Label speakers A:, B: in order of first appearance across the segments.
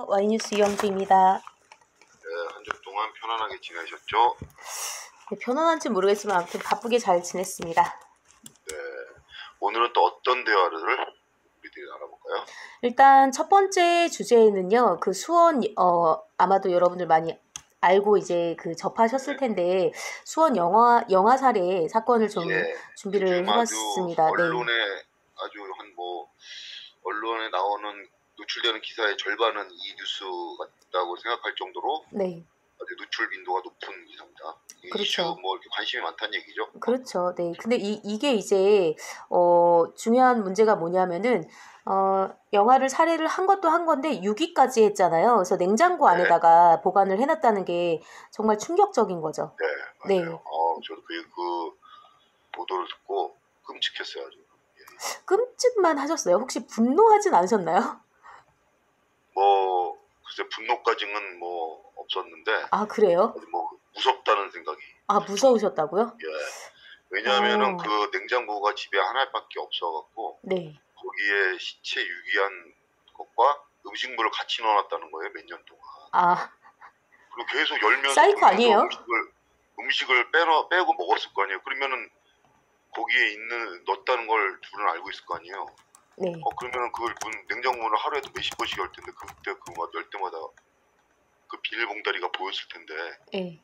A: 와이뉴스 이영주입니다.
B: 네, 한 주 동안 편안하게 지내셨죠?
A: 네, 편안한지 모르겠지만 아무튼 바쁘게 잘 지냈습니다.
B: 네, 오늘은 또 어떤 대화를 우리들이 알아볼까요?
A: 일단 첫 번째 주제는요, 그 수원 아마도 여러분들 많이 알고 이제 그 접하셨을 텐데 수원 영화 살해 사건을 좀 준비를
B: 요즘 아주
A: 해봤습니다.
B: 언론에 아주 언론에 나오는 노출되는 기사의 절반은 이 뉴스 같다고 생각할 정도로
A: 네.
B: 아주 노출 빈도가 높은 기사입니다. 이
A: 그렇죠.
B: 이슈 이렇게 관심이 많다는 얘기죠?
A: 그렇죠. 네. 근데 이게 이제 중요한 문제가 뭐냐면은 영화를 살해를 한 것도 한 건데 유기까지 했잖아요. 그래서 냉장고 안에다가 보관을 해놨다는 게 정말 충격적인 거죠.
B: 네, 맞아요. 저도 그 보도를 듣고 끔찍했어요. 아주.
A: 끔찍만 하셨어요? 혹시 분노하진 않으셨나요?
B: 글쎄 분노까지는 없었는데.
A: 아, 그래요?
B: 무섭다는 생각이.
A: 아, 무서우셨다고요?
B: 예. 왜냐하면은 그 냉장고가 집에 하나밖에 없어갖고.
A: 네.
B: 거기에 시체 유기한 것과 음식물을 같이 넣어놨다는 거예요, 몇 년 동안.
A: 아.
B: 그리고 계속 열면서
A: 사이코 아니에요?
B: 음식을 빼고 먹었을 거 아니에요. 그러면은 거기에 넣었다는 걸 둘은 알고 있을 거 아니에요.
A: 네.
B: 그러면은 그걸 냉장고 문을 하루에도 몇십 번씩 열 텐데 그때 그거 열 때마다 그 비닐봉다리가 보였을 텐데.
A: 네.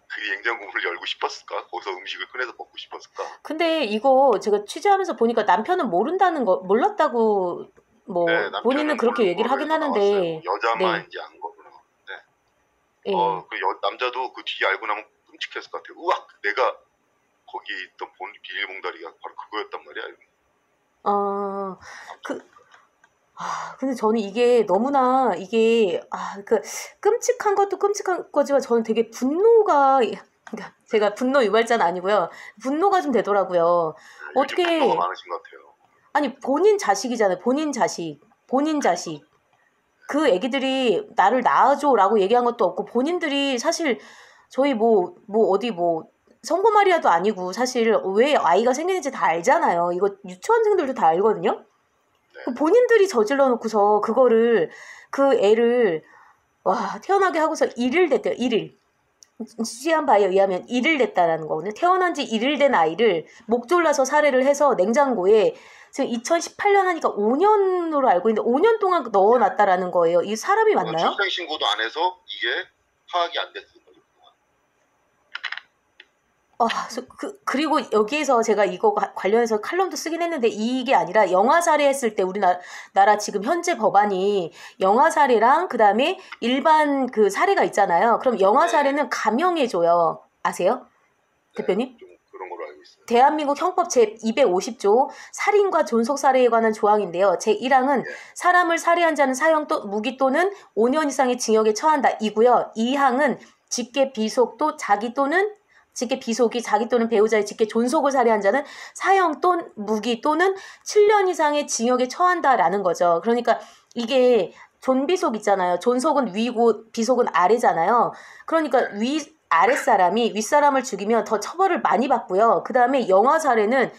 B: 그 냉장고 문을 열고 싶었을까? 거기서 음식을 꺼내서 먹고 싶었을까?
A: 근데 이거 제가 취재하면서 보니까 남편은 몰랐다고
B: 네,
A: 본인은 그렇게 얘기를 하긴 하는데.
B: 여자만 이제 안 거구나. 네. 남자도 그 뒤에 알고 나면 끔찍했을 것 같아요. 우와, 내가 거기에 있던 비닐봉다리가 바로 그거였단 말이야.
A: 근데 저는 이게 너무나 끔찍한 것도 끔찍한 거지만 저는 되게 분노가, 그러니까 제가 분노 유발자는 아니고요. 분노가 좀 되더라고요.
B: 어떻게 분노가 많으신 것 같아요.
A: 아니, 본인 자식이잖아요. 본인 자식. 그 애기들이 나를 낳아줘라고 얘기한 것도 없고 본인들이 사실 저희 성모 마리아도 아니고 사실 왜 아이가 생기는지 다 알잖아요. 이거 유치원생들도 다 알거든요.
B: 네.
A: 본인들이 저질러 놓고서 그 애를 태어나게 하고서 1일 됐대요. 1일. 취재한 바에 의하면 1일 됐다라는 거거든요. 태어난 지 1일 된 아이를 목 졸라서 살해를 해서 냉장고에 지금 2018년 하니까 5년으로 알고 있는데 5년 동안 넣어놨다라는 거예요. 이 사람이 맞나요?
B: 출생신고도 안 해서 이게 파악이 안 됐어요.
A: 그리고 여기에서 제가 이거 관련해서 칼럼도 쓰긴 했는데 이게 아니라 영아 살해했을 때 우리나라 지금 현재 법안이 영아 살해랑 그 다음에 일반 그 살해가 있잖아요. 그럼 영아 살해는 감형해줘요. 아세요? 대표님?
B: 좀 그런 걸로 알고 있어요.
A: 대한민국 형법 제250조 살인과 존속살해에 관한 조항인데요. 제1항은 사람을 살해한 자는 사형 무기 또는 5년 이상의 징역에 처한다 이고요. 2항은 직계 비속 또 직계 비속이 자기 또는 배우자의 직계 존속을 살해한 자는 사형 또는 무기 또는 7년 이상의 징역에 처한다라는 거죠. 그러니까 이게 존비속 있잖아요. 존속은 위고 비속은 아래잖아요. 그러니까 아랫사람이 윗사람을 죽이면 더 처벌을 많이 받고요. 그 다음에 영아 살해는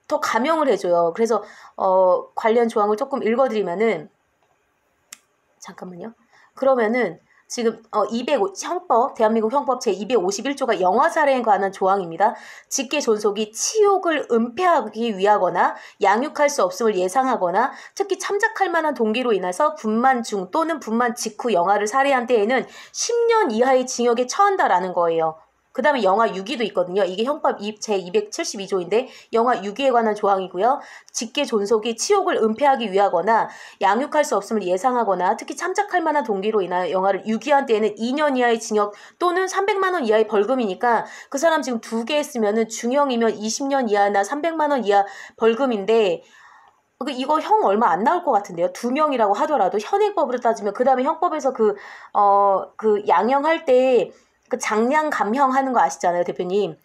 A: 더 감형을 해줘요. 그래서 관련 조항을 조금 읽어드리면은 잠깐만요. 그러면은 지금 대한민국 형법 제251조가 영아 살해에 관한 조항입니다. 직계 존속이 치욕을 은폐하기 위하거나 양육할 수 없음을 예상하거나 특히 참작할 만한 동기로 인해서 분만 중 또는 분만 직후 영아를 살해한 때에는 10년 이하의 징역에 처한다라는 거예요. 그 다음에 영아 유기도 있거든요. 이게 형법 제272조인데 영아 유기에 관한 조항이고요. 직계 존속이 치욕을 은폐하기 위하거나 양육할 수 없음을 예상하거나 특히 참작할 만한 동기로 인하여 영아를 유기한 때에는 2년 이하의 징역 또는 300만 원 이하의 벌금이니까 그 사람 지금 2개 했으면은 중형이면 20년 이하나 300만 원 이하 벌금인데 이거 형 얼마 안 나올 것 같은데요. 2명이라고 하더라도 현행법으로 따지면 그 다음에 형법에서 그 양형할 때 그 장량 감형하는 거 아시잖아요, 대표님.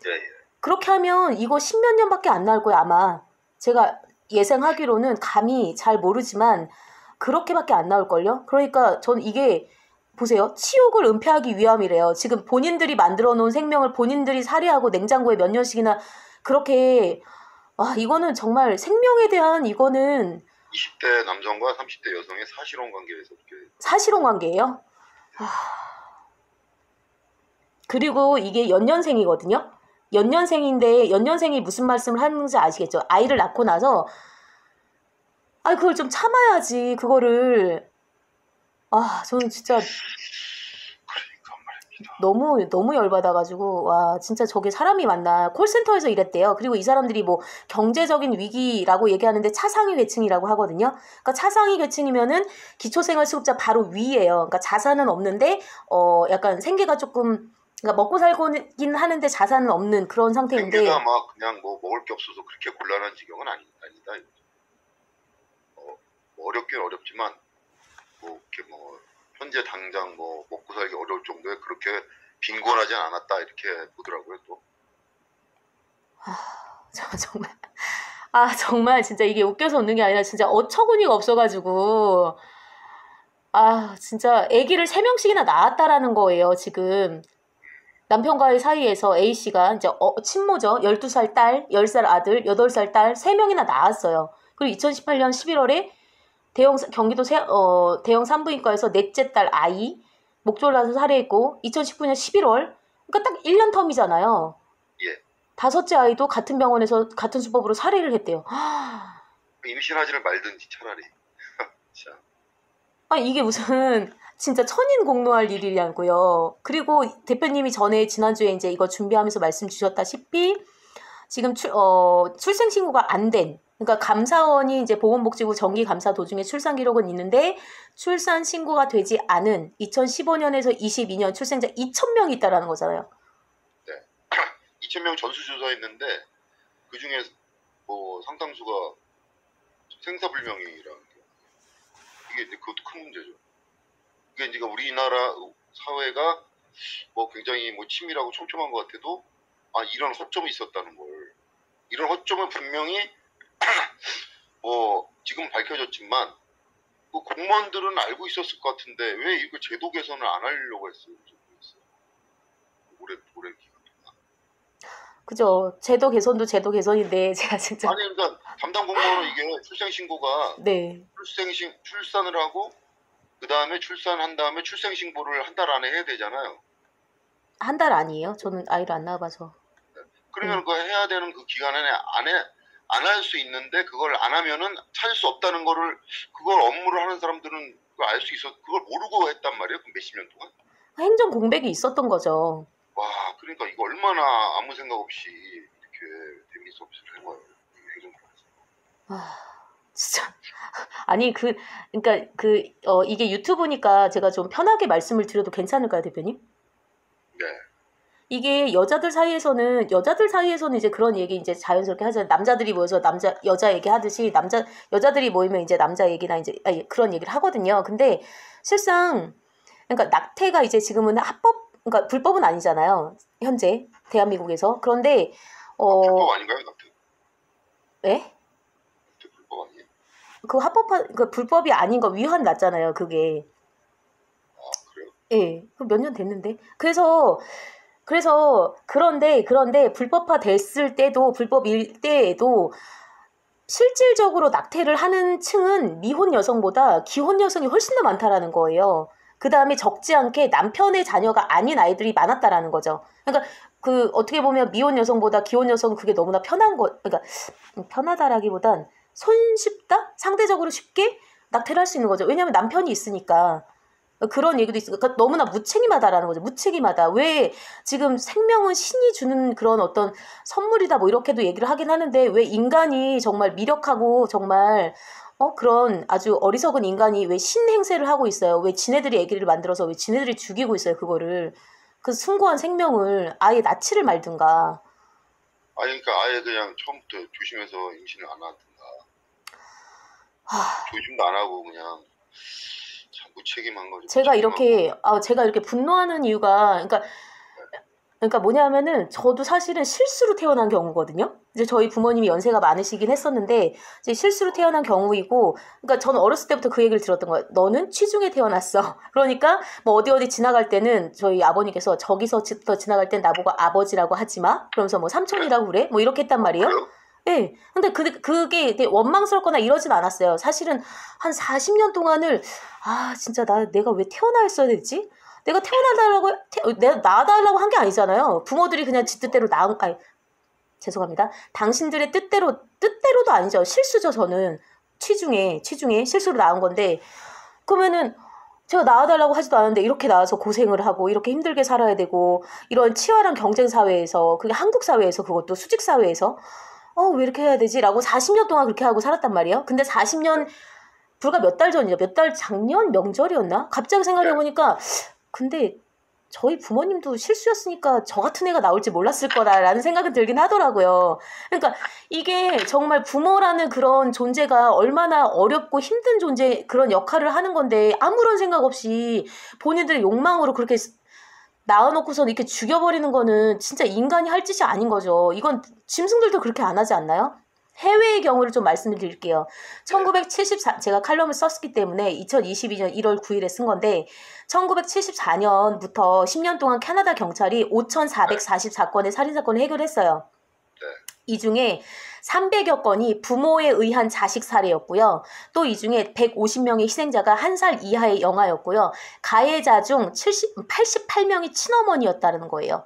A: 그렇게 하면 이거 10몇 년밖에 안 나올 거예요, 아마. 제가 예상하기로는 감히 잘 모르지만 그렇게밖에 안 나올걸요. 그러니까 저는 이게 보세요. 치욕을 은폐하기 위함이래요. 지금 본인들이 만들어 놓은 생명을 본인들이 살해하고 냉장고에 몇 년씩이나 그렇게 이거는 정말 생명에 대한 이거는
B: 20대 남성과 30대 여성의 사실혼 관계에서 이렇게.
A: 사실혼 관계예요? 그리고 이게 연년생이거든요. 연년생인데 연년생이 무슨 말씀을 하는지 아시겠죠? 아이를 낳고 나서 그걸 좀 참아야지 그거를. 저는 진짜
B: 그러니까 말입니다.
A: 너무 열받아가지고 와 진짜 저게 사람이 맞나. 콜센터에서 일했대요. 그리고 이 사람들이 뭐 경제적인 위기라고 얘기하는데 차상위 계층이라고 하거든요. 그러니까 차상위 계층이면은 기초생활수급자 바로 위예요. 그러니까 자산은 없는데 약간 생계가 조금, 그러니까 먹고 살고는 하는데 자산은 없는 그런 상태인데.
B: 생계가 막 그냥 뭐 먹을 게 없어서 그렇게 곤란한 지경은 아니다. 어렵긴 어렵지만 뭐 이렇게 뭐 현재 당장 뭐 먹고 살기 어려울 정도에 그렇게 빈곤하진 않았다 이렇게 보더라고요 또.
A: 정말 정말 진짜 이게 웃겨서 웃는 게 아니라 진짜 어처구니가 없어가지고 진짜 아기를 3명씩이나 낳았다라는 거예요. 지금 남편과의 사이에서 A씨가 이제 친모죠. 12살 딸, 10살 아들, 8살 딸 3명이나 낳았어요. 그리고 2018년 11월에 경기도 대형 산부인과에서 넷째 딸 아이 목졸라서 살해했고, 2019년 11월, 그러니까 딱 1년 텀이잖아요.
B: 예.
A: 5째 아이도 같은 병원에서 같은 수법으로 살해를 했대요.
B: 임신하지를 말든지 차라리. 자.
A: 이게 무슨 진짜 천인공노할 일이냐고요. 그리고 대표님이 지난주에 이제 이거 준비하면서 말씀 주셨다시피 지금 출생신고가 안 된, 그러니까 감사원이 이제 보건복지부 정기감사 도중에 출산 기록은 있는데 출산 신고가 되지 않은 2015년에서 22년 출생자 2,000명이 있다라는 거잖아요.
B: 네. 2,000명 전수조사했는데 그 중에 뭐 상당수가 생사불명이라는 게, 이게 이제 그것도 큰 문제죠. 이게 이제 우리나라 사회가 뭐 굉장히 뭐 치밀하고 촘촘한 것 같아도 이런 허점이 있었다는 걸, 이런 허점은 분명히 뭐 지금 밝혀졌지만 그 공무원들은 알고 있었을 것 같은데 왜 이거 제도 개선을 안 하려고 했어요? 오래 기간 동안.
A: 그죠. 제도 개선도 제도 개선인데 제가 진짜
B: 그러니까 담당 공무원은 이게 출생신고가
A: 네.
B: 출산을 하고 그 다음에 출산한 다음에 출생신고를 한 달 안에 해야 되잖아요.
A: 한 달 아니에요? 저는 아이를 안 낳아봐서.
B: 그러면 그거 해야 되는 그 기간 안에 안 할 수 있는데 그걸 안 하면은 찾을 수 없다는 거를, 그걸 업무를 하는 사람들은 그걸 알 수 있어, 그걸 모르고 했단 말이에요. 그 몇십 년 동안.
A: 행정 공백이 있었던 거죠.
B: 와, 그러니까 이거 얼마나 아무 생각 없이 이렇게 데미지 서비스를 해봐요.
A: 진짜. 아니 그러니까 이게 유튜브니까 제가 좀 편하게 말씀을 드려도 괜찮을까요, 대표님?
B: 네.
A: 이게 여자들 사이에서는 이제 그런 얘기 이제 자연스럽게 하잖아요. 남자들이 모여서 여자 얘기 하듯이 여자들이 모이면 이제 남자 얘기나 이제 그런 얘기를 하거든요. 근데 실상 그러니까 낙태가 이제 지금은 그러니까 불법은 아니잖아요. 현재 대한민국에서. 그런데
B: 불법 아닌가요, 낙태?
A: 네?
B: 불법 아니에요?
A: 그 불법이 아닌 거 위헌 났잖아요, 그게.
B: 그래요?
A: 예. 그 몇 년 됐는데. 그래서 그런데 불법화 됐을 때도, 불법일 때에도 실질적으로 낙태를 하는 층은 미혼 여성보다 기혼 여성이 훨씬 더 많다라는 거예요. 그 다음에 적지 않게 남편의 자녀가 아닌 아이들이 많았다라는 거죠. 그러니까 어떻게 보면 미혼 여성보다 기혼 여성은 그게 너무나 그러니까 편하다라기보단 손쉽다? 상대적으로 쉽게 낙태를 할 수 있는 거죠. 왜냐하면 남편이 있으니까. 그런 얘기도 있어요. 그러니까 너무나 무책임하다라는 거죠. 무책임하다. 왜 지금 생명은 신이 주는 그런 어떤 선물이다 뭐 이렇게도 얘기를 하긴 하는데, 왜 인간이 정말 미력하고 정말 그런 아주 어리석은 인간이 왜 신행세를 하고 있어요. 왜 지네들이 애기를 만들어서 왜 지네들이 죽이고 있어요, 그거를. 그 숭고한 생명을 아예 낳지를 말든가.
B: 그러니까 아예 그냥 처음부터 조심해서 임신을 안 하든가. 조심도 안 하고 그냥 참 무책임한 거죠.
A: 제가 이렇게 분노하는 이유가, 그러니까 뭐냐면은 저도 사실은 실수로 태어난 경우거든요. 이제 저희 부모님이 연세가 많으시긴 했었는데 이제 실수로 태어난 경우이고, 그러니까 저는 어렸을 때부터 그 얘기를 들었던 거예요. 너는 취중에 태어났어. 그러니까 뭐 어디 지나갈 때는 저희 아버님께서 저기서부터 지나갈 땐 나보고 아버지라고 하지 마. 그러면서 뭐 삼촌이라고 그래. 뭐 이렇게 했단 말이에요. 예. 근데 그게 되게 원망스럽거나 이러진 않았어요. 사실은 한 40년 동안을, 아, 진짜 내가 왜 태어나 있어야 되지? 내가 태어나달라고, 내가 낳아달라고 한 게 아니잖아요. 부모들이 그냥 지 뜻대로 아니, 죄송합니다. 당신들의 뜻대로도 아니죠. 실수죠, 저는. 취중에 실수로 낳은 건데, 그러면은, 제가 낳아달라고 하지도 않았는데 이렇게 나와서 고생을 하고 이렇게 힘들게 살아야 되고 이런 치열한 경쟁 사회에서 그게 한국 사회에서 그것도 수직 사회에서 왜 이렇게 해야 되지? 라고 40년 동안 그렇게 하고 살았단 말이에요. 근데 40년 불과 몇 달 전이죠. 몇 달 작년 명절이었나? 갑자기 생각해 보니까 근데 저희 부모님도 실수였으니까 저 같은 애가 나올지 몰랐을 거다라는 생각은 들긴 하더라고요. 그러니까 이게 정말 부모라는 그런 존재가 얼마나 어렵고 힘든 존재 그런 역할을 하는 건데 아무런 생각 없이 본인들의 욕망으로 그렇게 낳아놓고서 이렇게 죽여버리는 거는 진짜 인간이 할 짓이 아닌 거죠. 이건 짐승들도 그렇게 안 하지 않나요? 해외의 경우를 좀 말씀을 드릴게요. 1974, 제가 칼럼을 썼기 때문에 2022년 1월 9일에 쓴 건데 1974년부터 10년 동안 캐나다 경찰이 5,444건의 살인사건을 해결했어요. 이 중에 300여 건이 부모에 의한 자식 살해였고요. 또 이 중에 150명의 희생자가 1살 이하의 영아였고요. 가해자 중 88명이 친어머니였다는 거예요.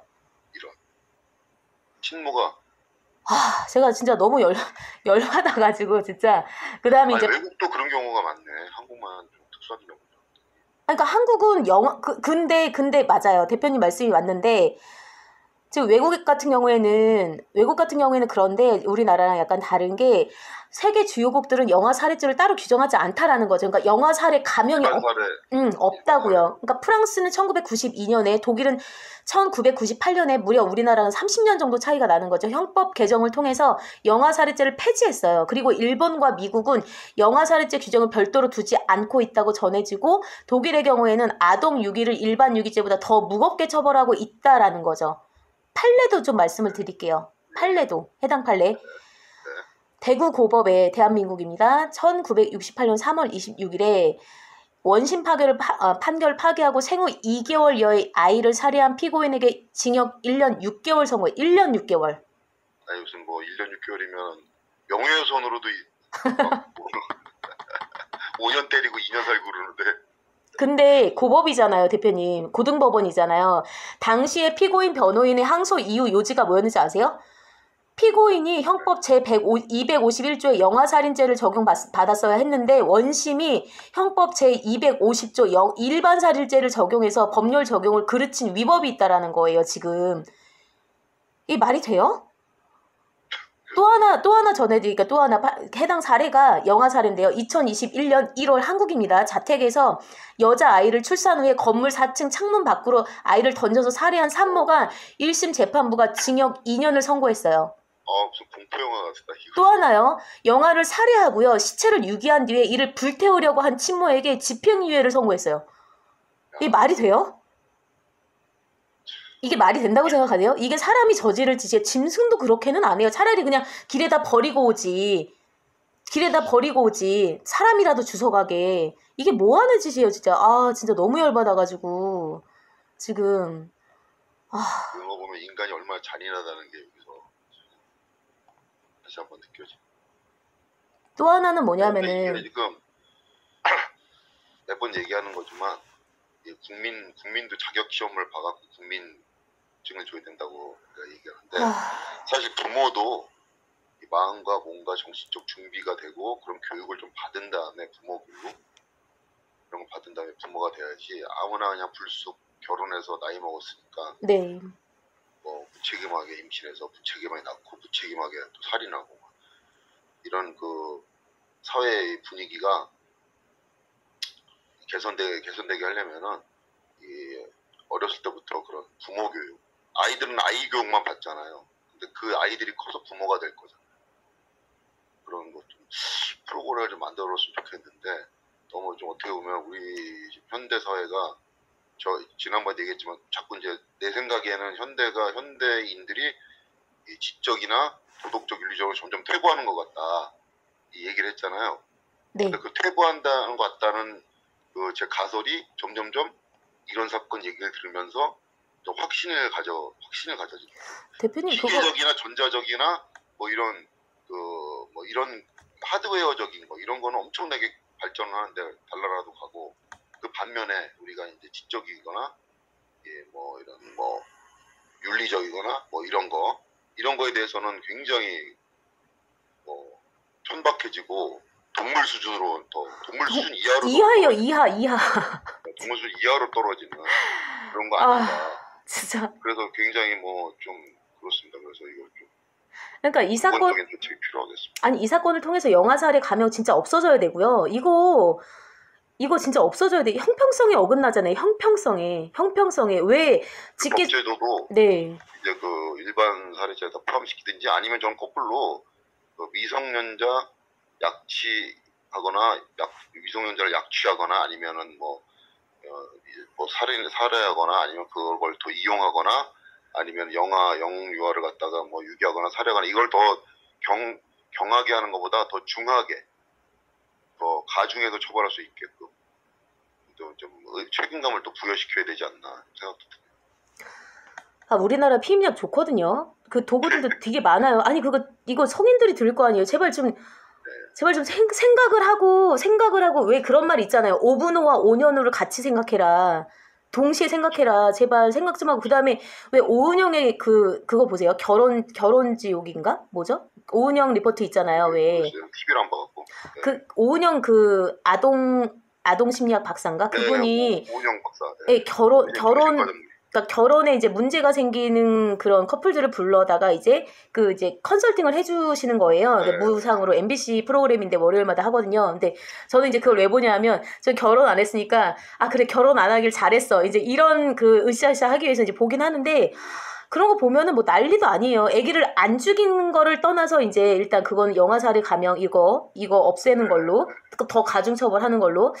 B: 이런. 친모가.
A: 제가 진짜 너무 열받아가지고 진짜. 그 다음에 이제
B: 외국도 그런 경우가 많네. 한국만 좀 특수한 경우죠.
A: 그러니까 한국은 근데 맞아요. 대표님 말씀이 맞는데 지금 외국 같은 경우에는 그런데 우리나라랑 약간 다른 게 세계 주요국들은 영아 살해죄를 따로 규정하지 않다라는 거죠. 그러니까 영아 살해 감형이 없다고요. 그러니까 프랑스는 1992년에 독일은 1998년에 무려 우리나라는 30년 정도 차이가 나는 거죠. 형법 개정을 통해서 영아 살해죄를 폐지했어요. 그리고 일본과 미국은 영아 살해죄 규정을 별도로 두지 않고 있다고 전해지고 독일의 경우에는 아동 유기를 일반 유기죄보다 더 무겁게 처벌하고 있다라는 거죠. 판례도 좀 말씀을 드릴게요. 판례도 해당 판례. 대구 고법의 대한민국입니다. 1968년 3월 26일에 원심 판결 파기하고 생후 2개월여의 아이를 살해한 피고인에게 징역 1년 6개월 선고해. 1년 6개월.
B: 아니 무슨 뭐 1년 6개월이면 명예훼손으로도 5년 때리고 2년 살고 그러는데. 근데
A: 고법이잖아요, 대표님. 고등법원이잖아요. 당시에 피고인 변호인의 항소 이유 요지가 뭐였는지 아세요? 피고인이 형법 제251조의 영아살인죄를 적용받았어야 했는데 원심이 형법 제250조 일반살인죄를 적용해서 법률 적용을 그르친 위법이 있다라는 거예요, 지금. 이 말이 돼요? 또 하나 전해드리니까 또 하나 해당 사례가 영아살인데요. 2021년 1월 한국입니다. 자택에서 여자아이를 출산 후에 건물 4층 창문 밖으로 아이를 던져서 살해한 산모가 1심 재판부가 징역 2년을 선고했어요.
B: 무슨 공포영화 같다.
A: 또 하나요. 영아를 살해하고요. 시체를 유기한 뒤에 이를 불태우려고 한 친모에게 집행유예를 선고했어요. 이게 말이 돼요? 이게 말이 된다고 생각하세요? 이게 사람이 저지를 짓이에 짐승도 그렇게는 안 해요. 차라리 그냥 길에다 버리고 오지. 사람이라도 주워가게. 이게 뭐 하는 짓이에요, 진짜. 진짜 너무 열받아가지고. 지금.
B: 그런 거 보면 인간이 얼마나 잔인하다는 게 여기서 다시 한번 느껴져.
A: 또 하나는 뭐냐면은.
B: 지금 몇 번 얘기하는 거지만 국민도 자격 시험을 봐갖고 국민증을 줘야 된다고 내가 얘기하는데 사실 부모도 마음과 몸과 정신적 준비가 되고 그런 교육을 좀 받은 다음에 부모 교육 이런 거 받은 다음에 부모가 돼야지 아무나 그냥 불쑥 결혼해서 나이 먹었으니까
A: 네.
B: 뭐 무책임하게 임신해서 무책임하게 낳고 무책임하게 또 살인하고 이런 그 사회의 분위기가 개선되게 하려면은 어렸을 때부터 그런 부모 교육, 아이들은 아이 교육만 받잖아요. 근데 그 아이들이 커서 부모가 될 거잖아요. 그런 거 좀 프로그램을 좀 만들었으면 좋겠는데 너무 좀 어떻게 보면 우리 현대 사회가 저 지난번에 얘기했지만 자꾸 이제 내 생각에는 현대인들이 이 지적이나 도덕적 윤리적으로 점점 퇴보하는 것 같다 이 얘기를 했잖아요.
A: 네.
B: 근데 그 퇴보한다는 것 같다는 그 제 가설이 점점점 이런 사건 얘기를 들으면서 좀 확신을 가져지.
A: 대표님
B: 기계적이나 전자적이나 뭐 이런 뭐 이런 하드웨어적인 거 이런 거는 엄청나게 발전을 하는데 달나라도 가고 그 반면에 우리가 이제 지적이거나 뭐 이런 뭐 윤리적이거나 뭐 이런 거에 대해서는 굉장히 뭐 천박해지고 동물 수준으로 동물 수준 이하로
A: 이하요, 이하.
B: 동물 수준 이하로 떨어지는 그런 거
A: 아,
B: 아닌가.
A: 진짜.
B: 그래서 굉장히 뭐 좀 그렇습니다. 그래서 이거 좀
A: 그러니까 이 사건,
B: 근본적인 대책이 필요하겠습니다.
A: 아니, 이 사건을 통해서 영아살해 감형 진짜 없어져야 되고요. 이거 진짜 없어져야 돼. 형평성에 어긋나잖아요. 형평성에. 왜, 직계,
B: 불법제도도
A: 네.
B: 이제 그 일반 살해죄에다 포함시키든지 아니면 저는 거꾸로 그 미성년자 약취하거나 미성년자를 약취하거나 아니면은 뭐 살해하거나 아니면 그걸 더 이용하거나 아니면 영유아를 갖다가 뭐 유기하거나 살해하거나 이걸 더 경하게 하는 것보다 더 중하게 더 가중해서 처벌할 수 있게끔 좀 책임감을 또 부여시켜야 되지 않나 생각도 듭니다.
A: 아, 우리나라 피임약 좋거든요. 그 도구들도 되게 많아요. 아니, 이거 성인들이 들을 거 아니에요. 제발 좀 생각을 하고, 왜 그런 말 있잖아요. 5분 후와 5년 후를 같이 생각해라. 동시에 생각해라. 제발 생각 좀 하고. 그 다음에 왜 오은영의 그거 보세요. 결혼지옥인가? 뭐죠? 오은영 리포트 있잖아요. 왜.
B: TV를 안 봐갖고.
A: 그, 오은영 아동 심리학 박사인가? 그분이.
B: 오은영 박사.
A: 네, 그러니까 결혼에 이제 문제가 생기는 그런 커플들을 불러다가 이제 컨설팅을 해주시는 거예요.
B: 네.
A: 무상으로 MBC 프로그램인데 월요일마다 하거든요. 근데 저는 이제 그걸 왜 보냐면 저 결혼 안 했으니까 그래 결혼 안 하길 잘했어. 이제 이런 으쌰으쌰 하기 위해서 이제 보긴 하는데 그런 거 보면은 뭐 난리도 아니에요. 아기를 안 죽이는 거를 떠나서 이제 일단 그건 영아살해 감형 이거 없애는 걸로 더 가중처벌하는 걸로.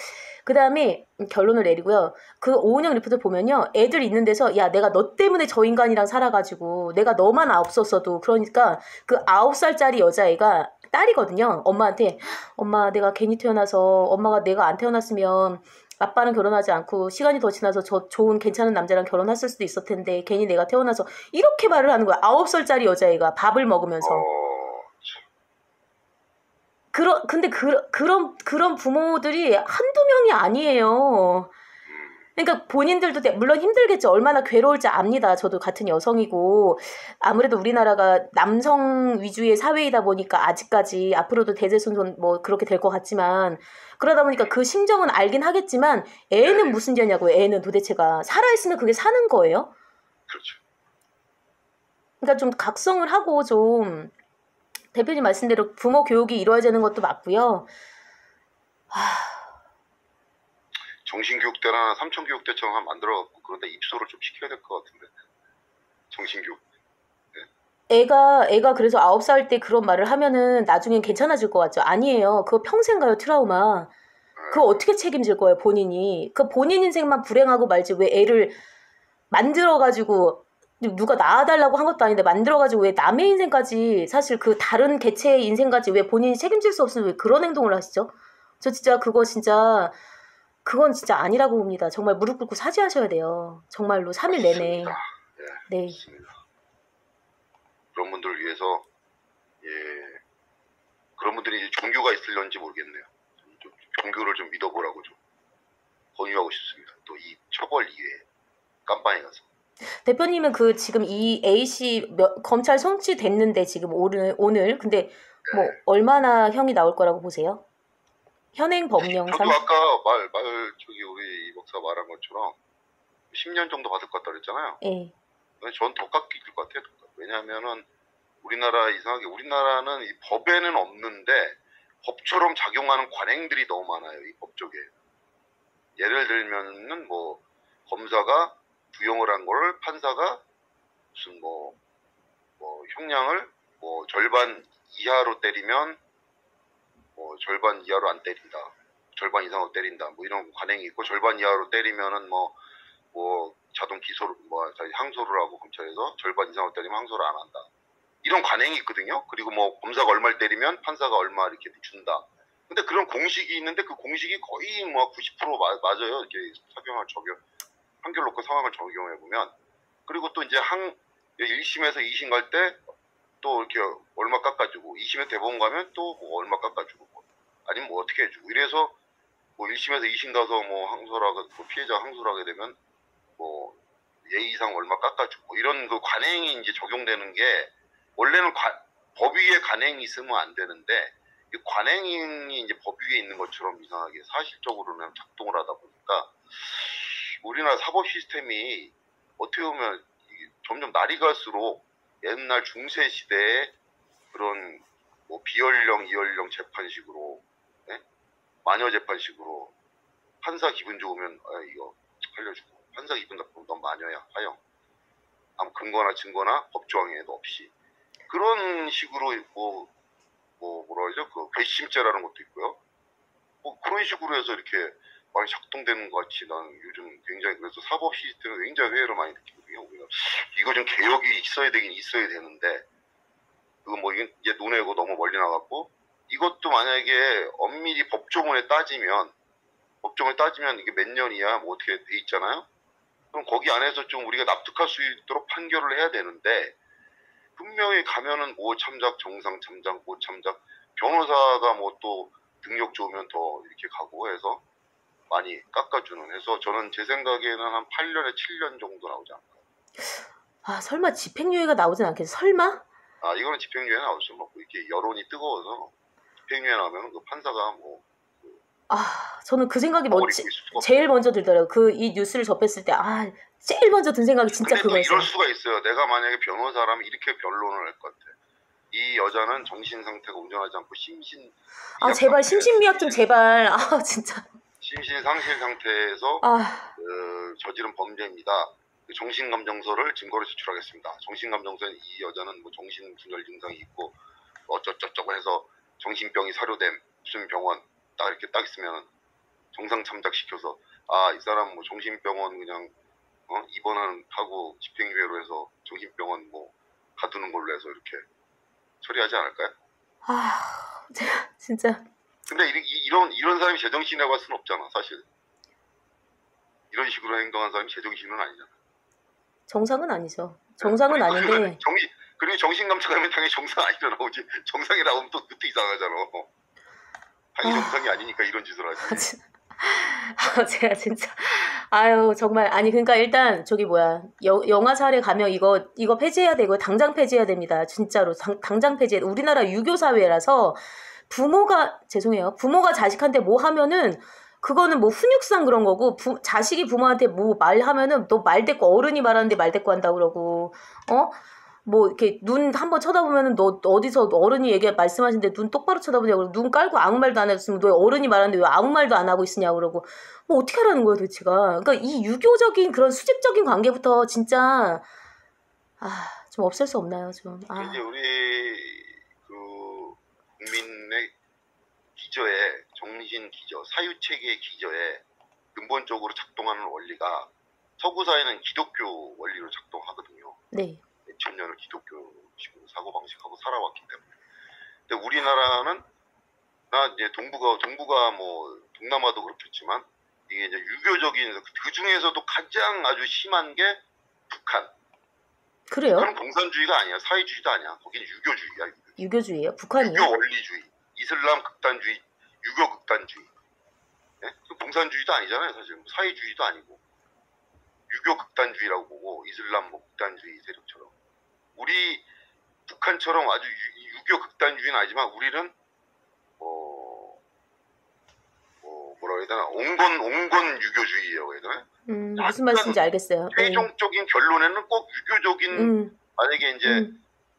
A: 그 다음에 결론을 내리고요. 그 오은영 리포트 보면요. 애들 있는 데서 야 내가 너 때문에 저 인간이랑 살아가지고 내가 너만 없었어도 그러니까 그 9살짜리 여자애가 딸이거든요. 엄마한테 엄마 내가 괜히 태어나서 엄마가 내가 안 태어났으면 아빠는 결혼하지 않고 시간이 더 지나서 저 좋은 괜찮은 남자랑 결혼했을 수도 있을 텐데 괜히 내가 태어나서 이렇게 말을 하는 거야. 9살짜리 여자애가 밥을 먹으면서. 근데 그런 부모들이 한두 명이 아니에요. 그러니까 본인들도 물론 힘들겠죠. 얼마나 괴로울지 압니다. 저도 같은 여성이고 아무래도 우리나라가 남성 위주의 사회이다 보니까 아직까지 앞으로도 대대손손 뭐 그렇게 될 것 같지만 그러다 보니까 그 심정은 알긴 하겠지만 애는 무슨 죄냐고요. 애는 도대체가 살아있으면 그게 사는 거예요.
B: 그렇죠.
A: 그러니까 좀 각성을 하고 좀 대표님 말씀대로 부모 교육이 이루어야 되는 것도 맞고요.
B: 정신교육대나 삼천교육대처럼 만들어갖고 그런데 입소를 좀 시켜야 될 것 같은데. 정신교육.
A: 애가 그래서 9살 때 그런 말을 하면은 나중엔 괜찮아질 것 같죠? 아니에요. 그거 평생 가요, 트라우마. 그거 어떻게 책임질 거예요, 본인이. 그 본인 인생만 불행하고 말지 왜 애를 만들어가지고 누가 낳아달라고 한 것도 아닌데 만들어가지고 왜 남의 인생까지 사실 그 다른 개체의 인생까지 왜 본인이 책임질 수 없으면 왜 그런 행동을 하시죠? 저 진짜 그건 진짜 아니라고 봅니다. 정말 무릎 꿇고 사죄하셔야 돼요. 정말로 3일 내내.
B: 네. 그런 분들을 위해서 그런 분들이 이제 종교가 있을런지 모르겠네요. 좀 종교를 좀 믿어보라고 좀 권유하고 싶습니다. 또 이 처벌 이외에 깜빵에 가서.
A: 대표님은 지금 이 A씨 검찰 송치됐는데 지금 오늘 근데 뭐 얼마나 형이 나올 거라고 보세요? 현행 법령상?
B: 저도 아까 우리 이 박사 말한 것처럼 10년 정도 받을 것 같다 그랬잖아요.
A: 예.
B: 전 더 깎일 것 같아요. 왜냐하면은 우리나라는 이 법에는 없는데 법처럼 작용하는 관행들이 너무 많아요. 이 법 쪽에. 예를 들면은 뭐 검사가 부용을 한 거를 판사가 무슨 뭐 형량을 뭐 절반 이하로 때리면 뭐 절반 이하로 안 때린다. 절반 이상으로 때린다. 뭐 이런 관행이 있고 절반 이하로 때리면은 뭐 자동 기소를 항소를 하고 검찰에서 절반 이상으로 때리면 항소를 안 한다. 이런 관행이 있거든요. 그리고 뭐 검사가 얼마를 때리면 판사가 얼마 이렇게 준다. 근데 그런 공식이 있는데 그 공식이 거의 뭐 90% 맞아요. 이렇게 판결 놓고 상황을 적용해 보면. 그리고 또 이제 1심에서 2심 갈 때 또 이렇게 얼마 깎아주고 2심에 대법원 가면 또 뭐 얼마 깎아주고 뭐. 아니면 뭐 어떻게 해주고 이래서 뭐 1심에서 2심 가서 뭐 항소하게 뭐 피해자 항소를 하게 되면 뭐 예의상 얼마 깎아주고 뭐 이런 그 관행이 이제 적용되는 게 원래는 법 위에 관행이 있으면 안 되는데 이 관행이 이제 법 위에 있는 것처럼 이상하게 사실적으로는 작동을 하다 보니까 우리나라 사법 시스템이 어떻게 보면 점점 날이 갈수록 옛날 중세 시대의 그런 뭐 비연령, 이연령 재판식으로, 예? 마녀 재판식으로 판사 기분 좋으면 이거 살려주고 판사 기분 나쁘면 넌 마녀야 하영. 아무 근거나 증거나 법조항에도 없이 그런 식으로 뭐라 그러죠? 그 괘씸죄라는 것도 있고요. 뭐 그런 식으로 해서 이렇게 많이 작동되는 것 같이 난 요즘 굉장히 그래서 사법 시스템에 굉장히 회의를 많이 느끼거든요. 우리가 이거 좀 개혁이 있어야 되긴 있어야 되는데 그거 뭐 이제 논의고 너무 멀리 나갔고 이것도 만약에 엄밀히 법조문에 따지면 이게 몇 년이야 뭐 어떻게 돼 있잖아요. 그럼 거기 안에서 좀 우리가 납득할 수 있도록 판결을 해야 되는데 분명히 가면은 뭐 참작, 정상 참작, 뭐 참작 변호사가 뭐 또 능력 좋으면 더 이렇게 가고 해서 많이 깎아주는 해서 저는 제 생각에는 한 8년에 7년 정도 나오지 않을까.
A: 아, 설마 집행유예가 나오진 않겠어? 설마?
B: 아, 이거는 집행유예 나오죠. 뭐 이렇게 여론이 뜨거워서 집행유예 나오면 그 판사가 뭐
A: 아, 저는 그 생각이 제일
B: 없어요.
A: 먼저 들더라고요. 이 뉴스를 접했을 때, 제일 먼저 든 생각이 진짜
B: 근데 또
A: 그거였어요.
B: 이럴 수가 있어요. 내가 만약에 변호사라면 이렇게 변론을 할 것 같아. 이 여자는 정신 상태가 온전하지 않고
A: 제발 심신미약 좀 제발. 진짜.
B: 심신 상실 상태에서 저지른 범죄입니다. 정신감정서를 증거로 제출하겠습니다. 정신감정서는 이 여자는 뭐 정신분열 증상이 있고 어쩌저쩌고 해서 정신병이 사료됨 무슨 병원 딱 이렇게 딱 있으면 정상 참작시켜서 이 사람 뭐 정신병원 그냥 입원하고 집행유예로 해서 정신병원 뭐 가두는 걸로 해서 이렇게 처리하지 않을까요?
A: 제가 진짜.
B: 근데 이런 사람이 제정신이라고 할 수는 없잖아, 사실. 이런 식으로 행동한 사람이 제정신은 아니잖아.
A: 정상은 아니죠. 정상은 아닌데.
B: 그리고 정신감정하면 당연히 정상 아니잖아. 정상이 나오면 또 그때 이상하잖아. 당연히 정상이 아니니까 이런 짓을 하지.
A: 제가 진짜 정말 그러니까 일단 저기 뭐야 영아 사례 가면 이거 폐지해야 되고 당장 폐지해야 됩니다. 진짜로 당장 폐지해. 우리나라 유교 사회라서 부모가 자식한테 뭐 하면은 그거는 뭐 훈육상 그런 거고 자식이 부모한테 뭐 말하면은 너 말대꾸 어른이 말하는데 말대꾸 한다고 그러고 뭐 이렇게 눈 한번 쳐다보면은 너 어디서 어른이 말씀하시는데 눈 똑바로 쳐다보냐고 눈 깔고 아무 말도 안 했으면 너 어른이 말하는데 왜 아무 말도 안 하고 있으냐고 그러고 뭐 어떻게 하라는 거야 도대체가. 그러니까 이 유교적인 그런 수직적인 관계부터 진짜 좀 없앨 수 없나요 좀.
B: 이제 우리 그 국민의 기저에 정신 기저 사유체계의 기저에 근본적으로 작동하는 원리가 서구 사회는 기독교 원리로 작동하거든요.
A: 네.
B: 몇천 년을 기독교식으로 사고방식하고 살아왔기 때문에. 근데 우리나라는 이제 동부가 뭐 동남아도 그렇겠지만 이게 이제 유교적인 그 중에서도 가장 아주 심한 게 북한.
A: 그래요?
B: 북한은 공산주의가 아니야, 사회주의도 아니야. 거기는 유교주의야.
A: 유교주의예요? 북한이요?
B: 유교 원리주의, 이슬람 극단주의, 유교 극단주의. 네? 공산주의도 아니잖아요, 사실. 사회주의도 아니고. 유교 극단주의라고 보고 이슬람 뭐 극단주의 세력처럼 우리 북한처럼 아주 유교 극단주의는 아니지만 우리는 뭐라 해야 되나 온건 유교주의라고 해야 되나?
A: 무슨 말씀인지 알겠어요.
B: 최종적인 결론에는 꼭 유교적인 만약에 이제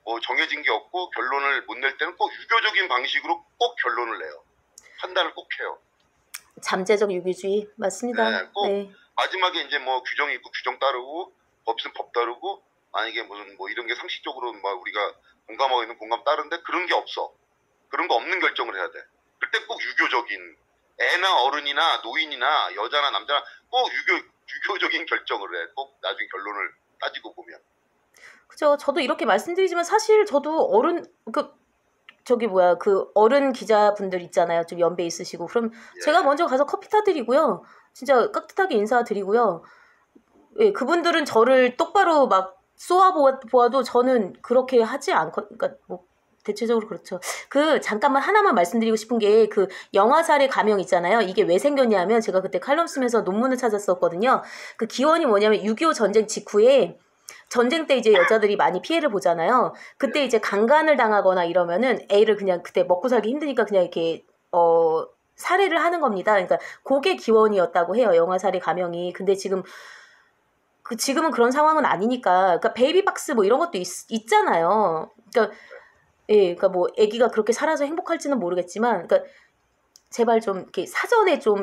B: 뭐 정해진 게 없고 결론을 못 낼 때는 꼭 유교적인 방식으로 꼭 결론을 내요. 판단을 꼭 해요.
A: 잠재적 유교주의 맞습니다.
B: 네, 꼭 마지막에 이제 뭐 규정이 있고 규정 따르고 법 따르고 만약에 무슨 뭐 이런 게 상식적으로 막 우리가 공감하고 있는 공감 따르는데 그런 게 없어. 그런 거 없는 결정을 해야 돼. 그때 꼭 유교적인 애나 어른이나 노인이나 여자나 남자나 꼭 유교적인 결정을 해. 꼭 나중에 결론을 따지고 보면.
A: 그죠. 저도 이렇게 말씀드리지만 사실 저도 어른 기자분들 있잖아요. 좀 연배 있으시고. 그럼 제가 먼저 가서 커피 타드리고요. 진짜 깍듯하게 인사드리고요. 예, 그분들은 저를 똑바로 막 쏘아 보아도 저는 그렇게 하지 않고, 그러니까 뭐 대체적으로 그렇죠. 잠깐만 하나만 말씀드리고 싶은 게 영화살해 감형 있잖아요. 이게 왜 생겼냐면 제가 그때 칼럼 쓰면서 논문을 찾았었거든요. 그 기원이 뭐냐면 6.25 전쟁 직후에 전쟁 때 이제 여자들이 많이 피해를 보잖아요. 그때 이제 강간을 당하거나 이러면은 애를 그냥 그때 먹고 살기 힘드니까 그냥 이렇게 살해를 하는 겁니다. 그러니까 그게 기원이었다고 해요. 영화살해 감형이. 근데 지금은 그런 상황은 아니니까. 그러니까 베이비박스 뭐 이런 것도 있잖아요. 그러니까 예, 그러니까 뭐 아기가 그렇게 살아서 행복할지는 모르겠지만, 그러니까 제발 좀 이렇게 사전에 제발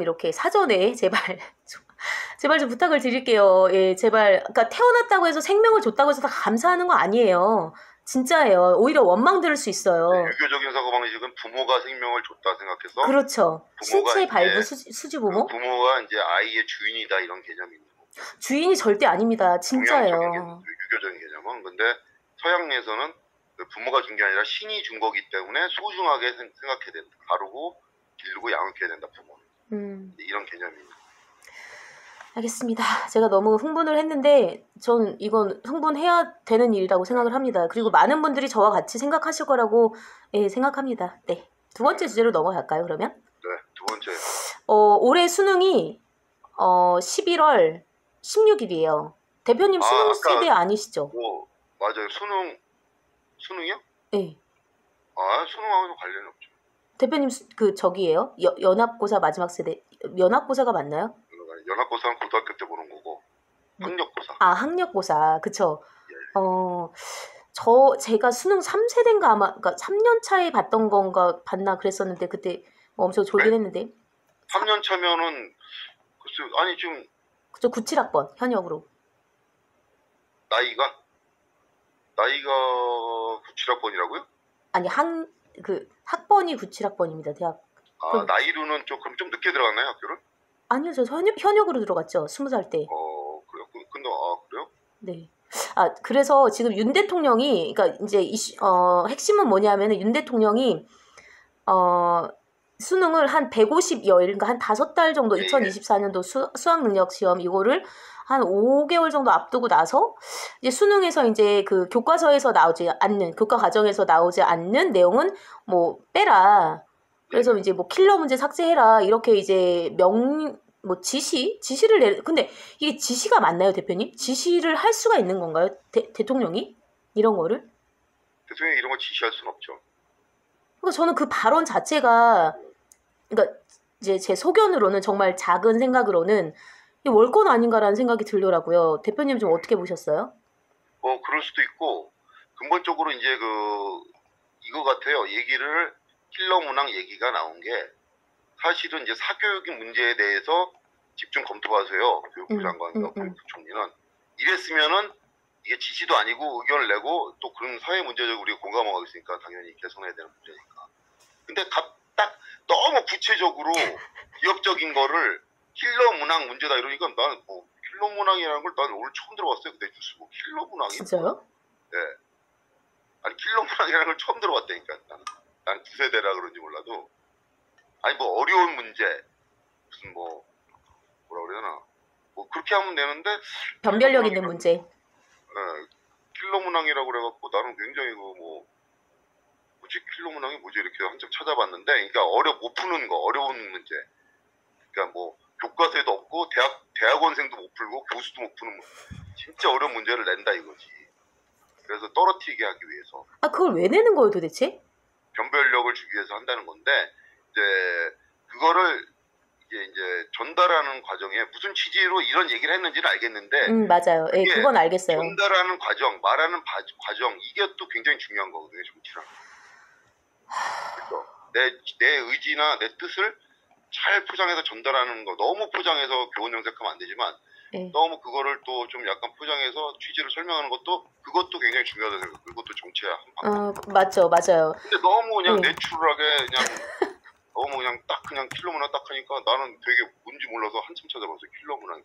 A: 좀 부탁을 드릴게요. 예, 제발. 그러니까 태어났다고 해서 생명을 줬다고 해서 다 감사하는 거 아니에요. 진짜예요. 오히려 원망 들을 수 있어요.
B: 유교적인 사고방식은 부모가 생명을 줬다 생각해서.
A: 그렇죠. 신체 발부 수지 부모.
B: 부모가 이제 아이의 주인이다 이런 개념이 있는 거고.
A: 주인이 절대 아닙니다. 진짜예요.
B: 유교적인 개념은. 근데 서양에서는 부모가 준 게 아니라 신이 준 거기 때문에 소중하게 생각해야 된다. 가르고 기르고 양육해야 된다 부모는. 이런 개념입니다.
A: 알겠습니다. 제가 너무 흥분을 했는데 전 이건 흥분해야 되는 일이라고 생각을 합니다. 그리고 많은 분들이 저와 같이 생각하실 거라고 생각합니다. 네. 두 번째 주제로 넘어갈까요, 그러면?
B: 네, 두 번째.
A: 올해 수능이 11월 16일이에요. 대표님 수능 세대 아니시죠?
B: 맞아요. 수능이요?
A: 네.
B: 수능하고는 관련이 없죠.
A: 대표님 저기예요? 연합고사 마지막 세대. 연합고사가 맞나요?
B: 연합고사는 고등학교 때 보는 거고 학력고사.
A: 학력고사. 그쵸.
B: 예.
A: 제가 수능 3세대인가 아마, 그러니까 3년 차에 봤던 건가 봤나 그랬었는데 그때 엄청 졸긴 했는데.
B: 3년 차면은 글쎄 아니 지금
A: 그쵸, 97학번 현역으로.
B: 나이가 97학번이라고요?
A: 아니 학번이 97학번입니다. 대학.
B: 나이로는 그럼 좀 늦게 들어갔나요 학교를?
A: 아니요, 저 현역으로 들어갔죠. 20살 때.
B: 그래요? 근데 그래요?
A: 네. 그래서 지금 윤 대통령이, 그러니까 이제 핵심은 뭐냐면은 윤 대통령이 수능을 한 150여일, 그러니까 한 5달 정도, 2024년도 수학능력 시험 이거를 한 5개월 정도 앞두고 나서 이제 수능에서 이제 그 교과서에서 나오지 않는, 교과 과정에서 나오지 않는 내용은 뭐 빼라. 그래서 이제 뭐 킬러 문제 삭제해라. 이렇게 이제 지시를 근데 이게 지시가 맞나요, 대표님? 지시를 할 수가 있는 건가요? 대통령이? 이런 거를?
B: 대통령이 이런 거 지시할 수는 없죠.
A: 그러니까 저는 그 발언 자체가, 그러니까 이제 제 소견으로는, 정말 작은 생각으로는 이게 월권 아닌가라는 생각이 들더라고요. 대표님 좀 어떻게 보셨어요?
B: 그럴 수도 있고, 근본적으로 이제 이거 같아요. 킬러 문항 얘기가 나온 게 사실은 이제 사교육의 문제에 대해서 집중 검토하세요. 교육부 장관과 교육부총리는. 이랬으면은 이게 지시도 아니고 의견을 내고 또 그런 사회 문제적으로 우리가 공감하고 있으니까 당연히 개선해야 되는 문제니까. 근데 딱 너무 구체적으로 기업적인 거를 킬러 문항 문제다 이러니까 나는 킬러 문항이라는 걸 나는 오늘 처음 들어봤어요. 내 뉴스 킬러 문항이. 진짜요? 네. 아니 킬러 문항이라는 걸 처음 들어봤다니까. 난 9세대라 그런지 몰라도. 아니 어려운 문제 무슨 뭐라 그래야 되나 그렇게 하면 되는데
A: 변별력 있는 문제.
B: 네, 킬러 문항이라고 그래갖고 나는 굉장히 뭐지 킬러 문항이 뭐지 이렇게 한참 찾아봤는데, 그러니까 못 푸는 거 어려운 문제. 그러니까 교과서에도 없고 대학원생도 못 풀고 교수도 못 푸는 진짜 어려운 문제를 낸다 이거지. 그래서 떨어뜨리게 하기 위해서.
A: 그걸 왜 내는 거예요 도대체?
B: 변별력을 주기 위해서 한다는 건데, 이제 그거를 이제 전달하는 과정에 무슨 취지로 이런 얘기를 했는지는 알겠는데.
A: 맞아요. 예, 그건 알겠어요.
B: 전달하는 과정, 말하는 과정, 이게 또 굉장히 중요한 거거든요, 정치라는. 그래서 내 의지나 내 뜻을 잘 포장해서 전달하는 거. 너무 포장해서 교훈 정색하면 안 되지만, 너무 그거를 또 좀 약간 포장해서 취지를 설명하는 그것도 굉장히 중요하다고 생각해요. 그것도 정치야.
A: 맞죠, 맞아요.
B: 근데 너무 그냥 내추럴하게 너무 그냥 킬러 문항 딱 하니까 나는 되게 뭔지 몰라서 한참 찾아봤어요. 킬러 문항.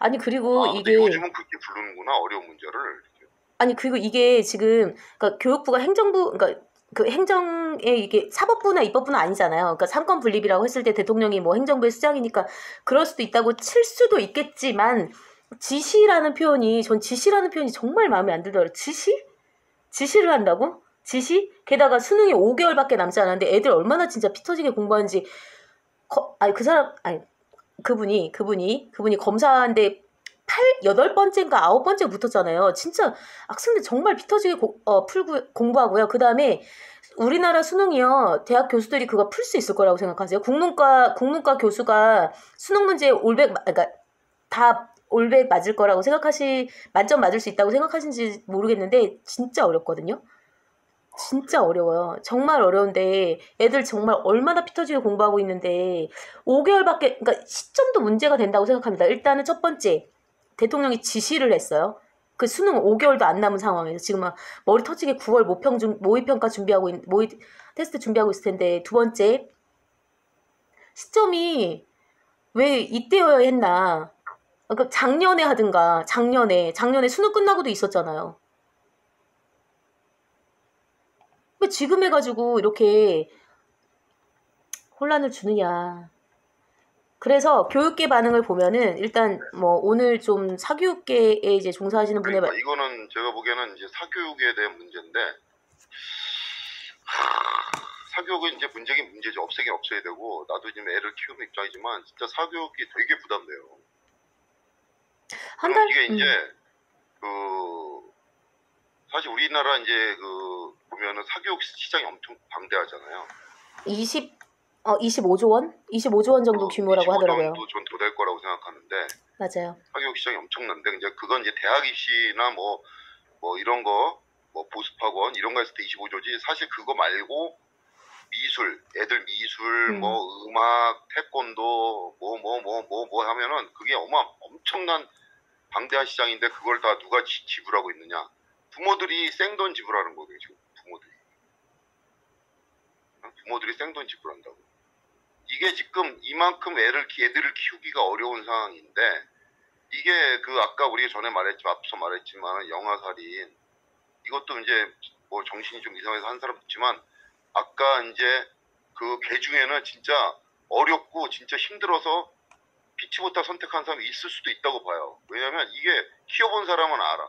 A: 아니 그리고 이게
B: 요즘은 그렇게 부르는구나 어려운 문제를. 이렇게.
A: 아니 그리고 이게 지금 그러니까 교육부가 그러니까 그 행정에 이게 사법부나 입법부는 아니잖아요. 그러니까 삼권 분립이라고 했을 때 대통령이 뭐 행정부의 수장이니까 그럴 수도 있다고 칠 수도 있겠지만, 지시라는 표현이 전 지시라는 표현이 정말 마음에 안 들더라고요. 지시? 지시를 한다고? 지시? 게다가 수능이 5개월밖에 남지 않았는데 애들 얼마나 진짜 피 터지게 공부하는지 아니 그 사람 아니 그분이 검사한데 8번째인가 9번째 붙었잖아요. 진짜 학생들 정말 피 터지게 풀고 공부하고요. 그 다음에 우리나라 수능이요. 대학 교수들이 그거 풀 수 있을 거라고 생각하세요? 국문과 교수가 수능 문제 올백, 그러니까 다 올백 맞을 거라고 만점 맞을 수 있다고 생각하시는지 모르겠는데 진짜 어렵거든요. 진짜 어려워요. 정말 어려운데 애들 정말 얼마나 피 터지게 공부하고 있는데 5개월밖에 그러니까 시점도 문제가 된다고 생각합니다. 일단은 첫 번째 대통령이 지시를 했어요. 그 수능 5개월도 안 남은 상황에서 지금 막 머리 터지게 9월 모의평가 준비하고 모의 테스트 준비하고 있을 텐데 두 번째 시점이 왜 이때여야 했나? 그러니까 작년에 하든가 작년에 수능 끝나고도 있었잖아요. 왜 지금 해가지고 이렇게 혼란을 주느냐. 그래서 교육계 반응을 보면은 일단 뭐 오늘 좀 사교육계에 이제 종사하시는 분의
B: 그러니까 이거는 제가 보기에는 이제 사교육에 대한 문제인데 사교육은 이제 문제죠. 없애긴 없애야 되고 나도 지금 애를 키우는 입장이지만 진짜 사교육이 되게 부담돼요. 그럼 이게 이제 사실 우리나라 이제 보면은 사교육 시장이 엄청 방대하잖아요.
A: 25조 원? 25조 원 정도 규모라고
B: 25조
A: 하더라고요.
B: 정도 전 더 될 거라고 생각하는데
A: 맞아요.
B: 사교육 시장이 엄청난데 이제 그건 이제 대학 입시나 뭐 이런 거 뭐 보습학원 이런 거 했을 때 25조지 사실 그거 말고 애들 미술 뭐 음악 태권도 뭐 하면은 그게 엄청난 방대한 시장인데 그걸 다 누가 지불하고 있느냐? 부모들이 생돈 지불하는 거예요 지금 부모들이 생돈 지불한다고. 이게 지금 이만큼 애들을 키우기가 어려운 상황인데 이게 아까 우리 앞서 말했지만 영아살인 이것도 이제 뭐 정신이 좀 이상해서 한 사람 있지만 아까 이제 개 중에는 진짜 어렵고 진짜 힘들어서 피치 못할 선택한 사람이 있을 수도 있다고 봐요. 왜냐면 이게 키워본 사람은 알아.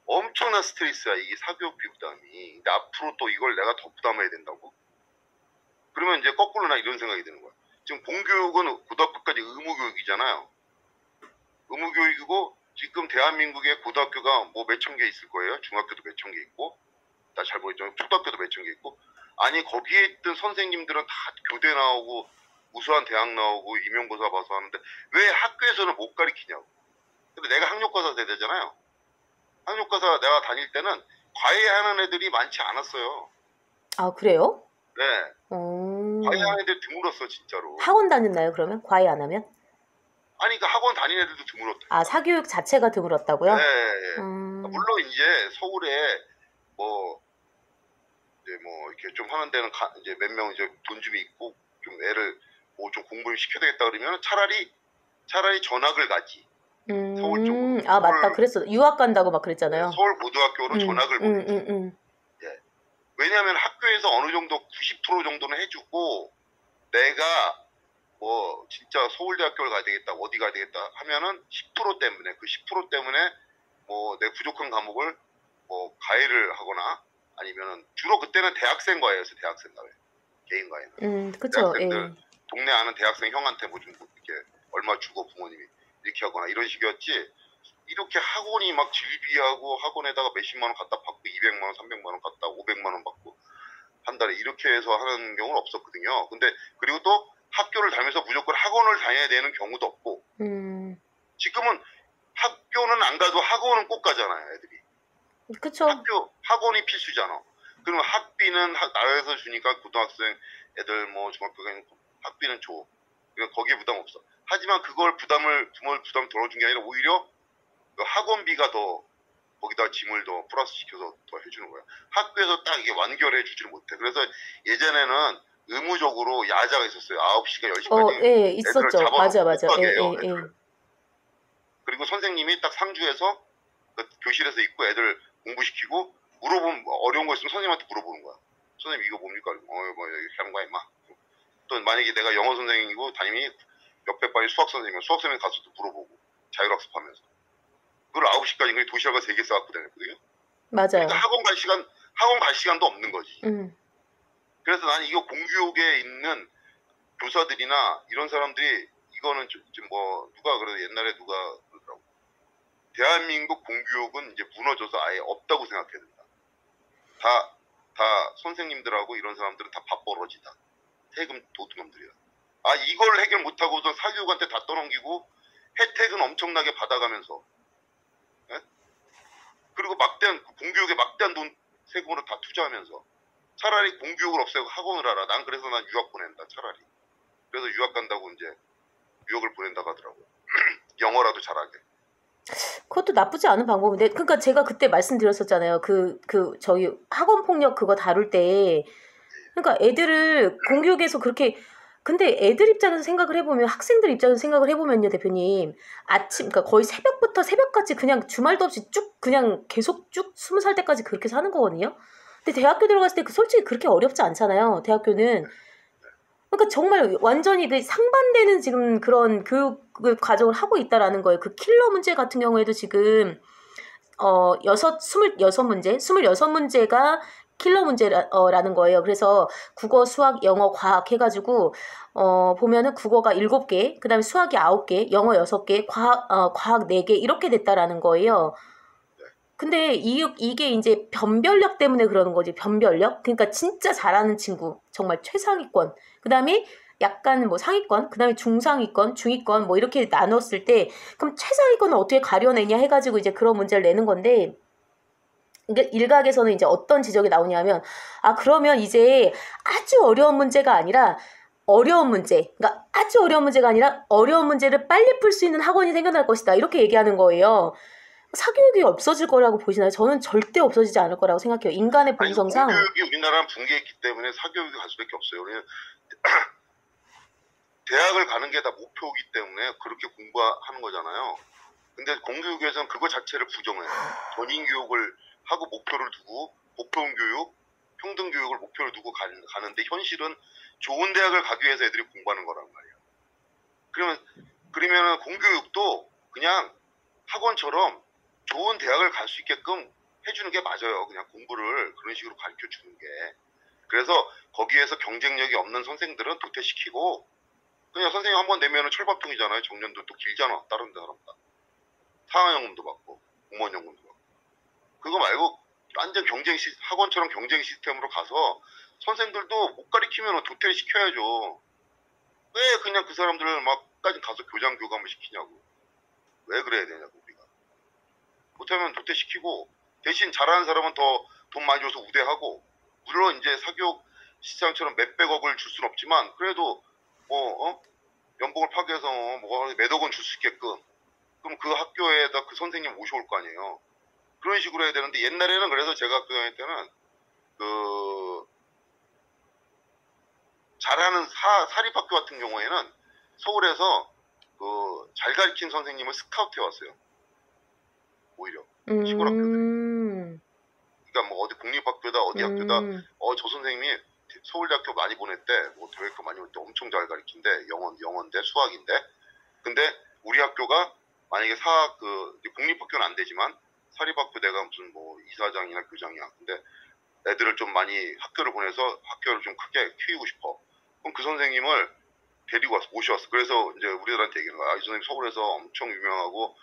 B: 엄청난 스트레스야 이게 사교육비 부담이. 근데 앞으로 또 이걸 내가 더 부담해야 된다고? 그러면 이제 거꾸로 나 이런 생각이 드는 거야. 지금 공교육은 고등학교까지 의무교육이잖아요. 의무교육이고 지금 대한민국의 고등학교가 뭐 몇천 개 있을 거예요. 중학교도 몇천 개 있고 나 잘 모르겠지만 초등학교도 몇천 개 있고 아니 거기에 있던 선생님들은 다 교대 나오고 우수한 대학 나오고 임용고사 봐서 하는데 왜 학교에서는 못 가르치냐고. 근데 내가 학력고사 세대잖아요. 학력고사 내가 다닐 때는 과외하는 애들이 많지 않았어요.
A: 아 그래요?
B: 네. 과외하는 애들 드물었어 진짜로.
A: 학원 다녔나요 그러면? 과외 안 하면?
B: 아니 그 학원 다니는 애들도 드물었다.
A: 아 사교육 자체가 드물었다고요?
B: 네. 물론 이제 서울에 이제 이렇게 좀 하는 데는 이제 몇 명 이제 돈집이 있고 좀 애를 뭐 좀 공부를 시켜야 되겠다 그러면 차라리 전학을 가지. 서울 쪽으로.
A: 아 맞다 그랬어. 유학 간다고 막 그랬잖아요.
B: 네, 서울 고등학교로 전학을 보내지. 예. 왜냐하면 학교에서 어느 정도 90% 정도는 해주고 내가 뭐 진짜 서울대학교를 가야 되겠다 어디 가야 되겠다 하면은 10% 때문에 그 10% 때문에 뭐 내 부족한 과목을 뭐 과외를 하거나 아니면은 주로 그때는 대학생 과외였어요. 대학생 과외 개인 과외는.
A: 그쵸.
B: 대학생들 동네 아는 대학생 형한테 뭐 좀 이렇게 얼마 주고 부모님이 이렇게 하거나 이런 식이었지. 이렇게 학원이 막 질비하고 학원에다가 몇십만 원 갖다 받고 200만 원 300만 원 갖다 500만 원 받고 한 달에 이렇게 해서 하는 경우는 없었거든요. 근데 그리고 또 학교를 다니면서 무조건 학원을 다녀야 되는 경우도 없고 지금은 학교는 안 가도 학원은 꼭 가잖아요. 애들이.
A: 그쵸.
B: 학원이 필수잖아. 그러면 학비는 나라에서 주니까 고등학생 애들 뭐 중학교생 학비는 줘. 그러니까 거기에 부담 없어. 하지만 그걸 부모를 부담 덜어준 게 아니라 오히려 학원비가 더 거기다 짐을 더 플러스 시켜서 더 해주는 거야. 학교에서 딱 이게 완결해 주지를 못해. 그래서 예전에는 의무적으로 야자가 있었어요. 9시가 10시까지.
A: 예, 있었죠. 맞아.
B: 그리고 선생님이 딱 상주해서 그 교실에서 있고 애들 공부시키고 물어보면 어려운 거 있으면 선생님한테 물어보는 거야. 선생님 이거 뭡니까? 뭐 이렇게 하는 거야 임마. 또 만약에 내가 영어 선생님이고 담임이 옆에 반이 수학 선생님이면 수학 선생님 가서도 물어보고 자율학습하면서 그걸 9시까지 그냥 도시락을 3개 싸갖고 다녔거든요. 그러니까
A: 맞아요.
B: 학원 갈 시간도 없는 거지.
A: 음.
B: 그래서 나는 이거 공교육에 있는 교사들이나 이런 사람들이 이거는 좀 뭐 누가 그래 옛날에 누가 그러더라고. 대한민국 공교육은 이제 무너져서 아예 없다고 생각해야 된다. 다 선생님들하고 이런 사람들은 다 밥벌어지다. 세금 도둑놈들이야. 아 이걸 해결 못하고서 사교육한테 다 떠넘기고 혜택은 엄청나게 받아가면서 예? 그리고 막대한 공교육에 막대한 돈 세금으로 다 투자하면서 차라리 공교육을 없애고 학원을 하라. 난 그래서 난 유학 보낸다 차라리. 그래서 유학 간다고 이제 유학을 보낸다고 하더라고요. 영어라도 잘하게.
A: 그것도 나쁘지 않은 방법인데, 그러니까 제가 그때 말씀드렸었잖아요. 저희 학원 폭력 그거 다룰 때, 그러니까 애들을 공교육에서 그렇게, 근데 애들 입장에서 생각을 해보면, 학생들 입장에서 생각을 해보면요, 대표님. 그러니까 거의 새벽부터 새벽까지 그냥 주말도 없이 쭉, 그냥 계속 쭉 20살 때까지 그렇게 사는 거거든요. 근데 대학교 들어갔을 때 솔직히 그렇게 어렵지 않잖아요, 대학교는. 그러니까 정말 완전히 그 상반되는 지금 그런 교육을 과정을 하고 있다라는 거예요. 그 킬러 문제 같은 경우에도 지금 26문제가 킬러 문제라는 거예요. 그래서 국어, 수학, 영어, 과학 해가지고 보면은 국어가 7개, 그 다음에 수학이 9개, 영어 6개, 과학 4개 이렇게 됐다라는 거예요. 근데 이게 이제 변별력 때문에 그러는 거지. 변별력. 그러니까 진짜 잘하는 친구, 정말 최상위권. 그 다음에 약간 뭐 상위권, 그 다음에 중상위권, 중위권 뭐 이렇게 나눴을 때 그럼 최상위권은 어떻게 가려내냐 해가지고 이제 그런 문제를 내는 건데, 이게 일각에서는 이제 어떤 지적이 나오냐면, 그러면 이제 아주 어려운 문제가 아니라 어려운 문제, 그러니까 아주 어려운 문제가 아니라 어려운 문제를 빨리 풀 수 있는 학원이 생겨날 것이다, 이렇게 얘기하는 거예요. 사교육이 없어질 거라고 보시나요? 저는 절대 없어지지 않을 거라고 생각해요. 인간의
B: 아니
A: 본성상.
B: 공교육이 우리나라는 붕괴했기 때문에 사교육이 갈 수밖에 없어요. 우리는 대학을 가는 게 다 목표이기 때문에 그렇게 공부하는 거잖아요. 근데 공교육에서는 그거 자체를 부정해요. 전인 교육을 하고 목표를 두고 목표형 교육, 평등 교육을 목표를 두고 가는데 현실은 좋은 대학을 가기 위해서 애들이 공부하는 거란 말이에요. 그러면 공교육도 그냥 학원처럼 좋은 대학을 갈 수 있게끔 해주는 게 맞아요. 그냥 공부를 그런 식으로 가르쳐 주는 게. 그래서 거기에서 경쟁력이 없는 선생들은 도태시키고 그냥 선생님 한 번 내면은 철밥통이잖아요. 정년도 또 길잖아. 다른 데 사람보다. 사학연금도 받고 공무원 연금도 받고. 그거 말고 완전 학원처럼 경쟁 시스템으로 가서 선생들도 못 가리키면 도태를 시켜야죠. 왜 그냥 그 사람들을 막까지 가서 교장 교감을 시키냐고. 왜 그래야 되냐고 우리가. 못하면 도태시키고 대신 잘하는 사람은 더 돈 많이 줘서 우대하고, 물론 이제 사교육 시장처럼 몇백억을 줄 수는 없지만 그래도 뭐 연봉을 파괴해서 뭐 몇억 원 줄 수 있게끔, 그럼 그 학교에다 그 선생님 모셔올 거 아니에요. 그런 식으로 해야 되는데, 옛날에는 그래서 제가 학교 다닐 때는 그 잘하는 사립학교 같은 경우에는 서울에서 그 잘 가르친 선생님을 스카우트 해왔어요. 오히려 시골 학교들. 그러니까 뭐 어디 국립학교다 어디 학교다 저 선생님이 서울대학교 많이 보냈대, 뭐 대학교 많이 보냈대, 엄청 잘 가르친대, 영어인데 수학인데. 근데 우리 학교가 만약에 국립학교는 안 되지만 사립학교 내가 무슨 뭐 이사장이나 교장이야. 근데 애들을 좀 많이 학교를 보내서 학교를 좀 크게 키우고 싶어. 그럼 그 선생님을 데리고 와서 모셔왔어. 그래서 이제 우리들한테 얘기하는 거야. 이 선생님 서울에서 엄청 유명하고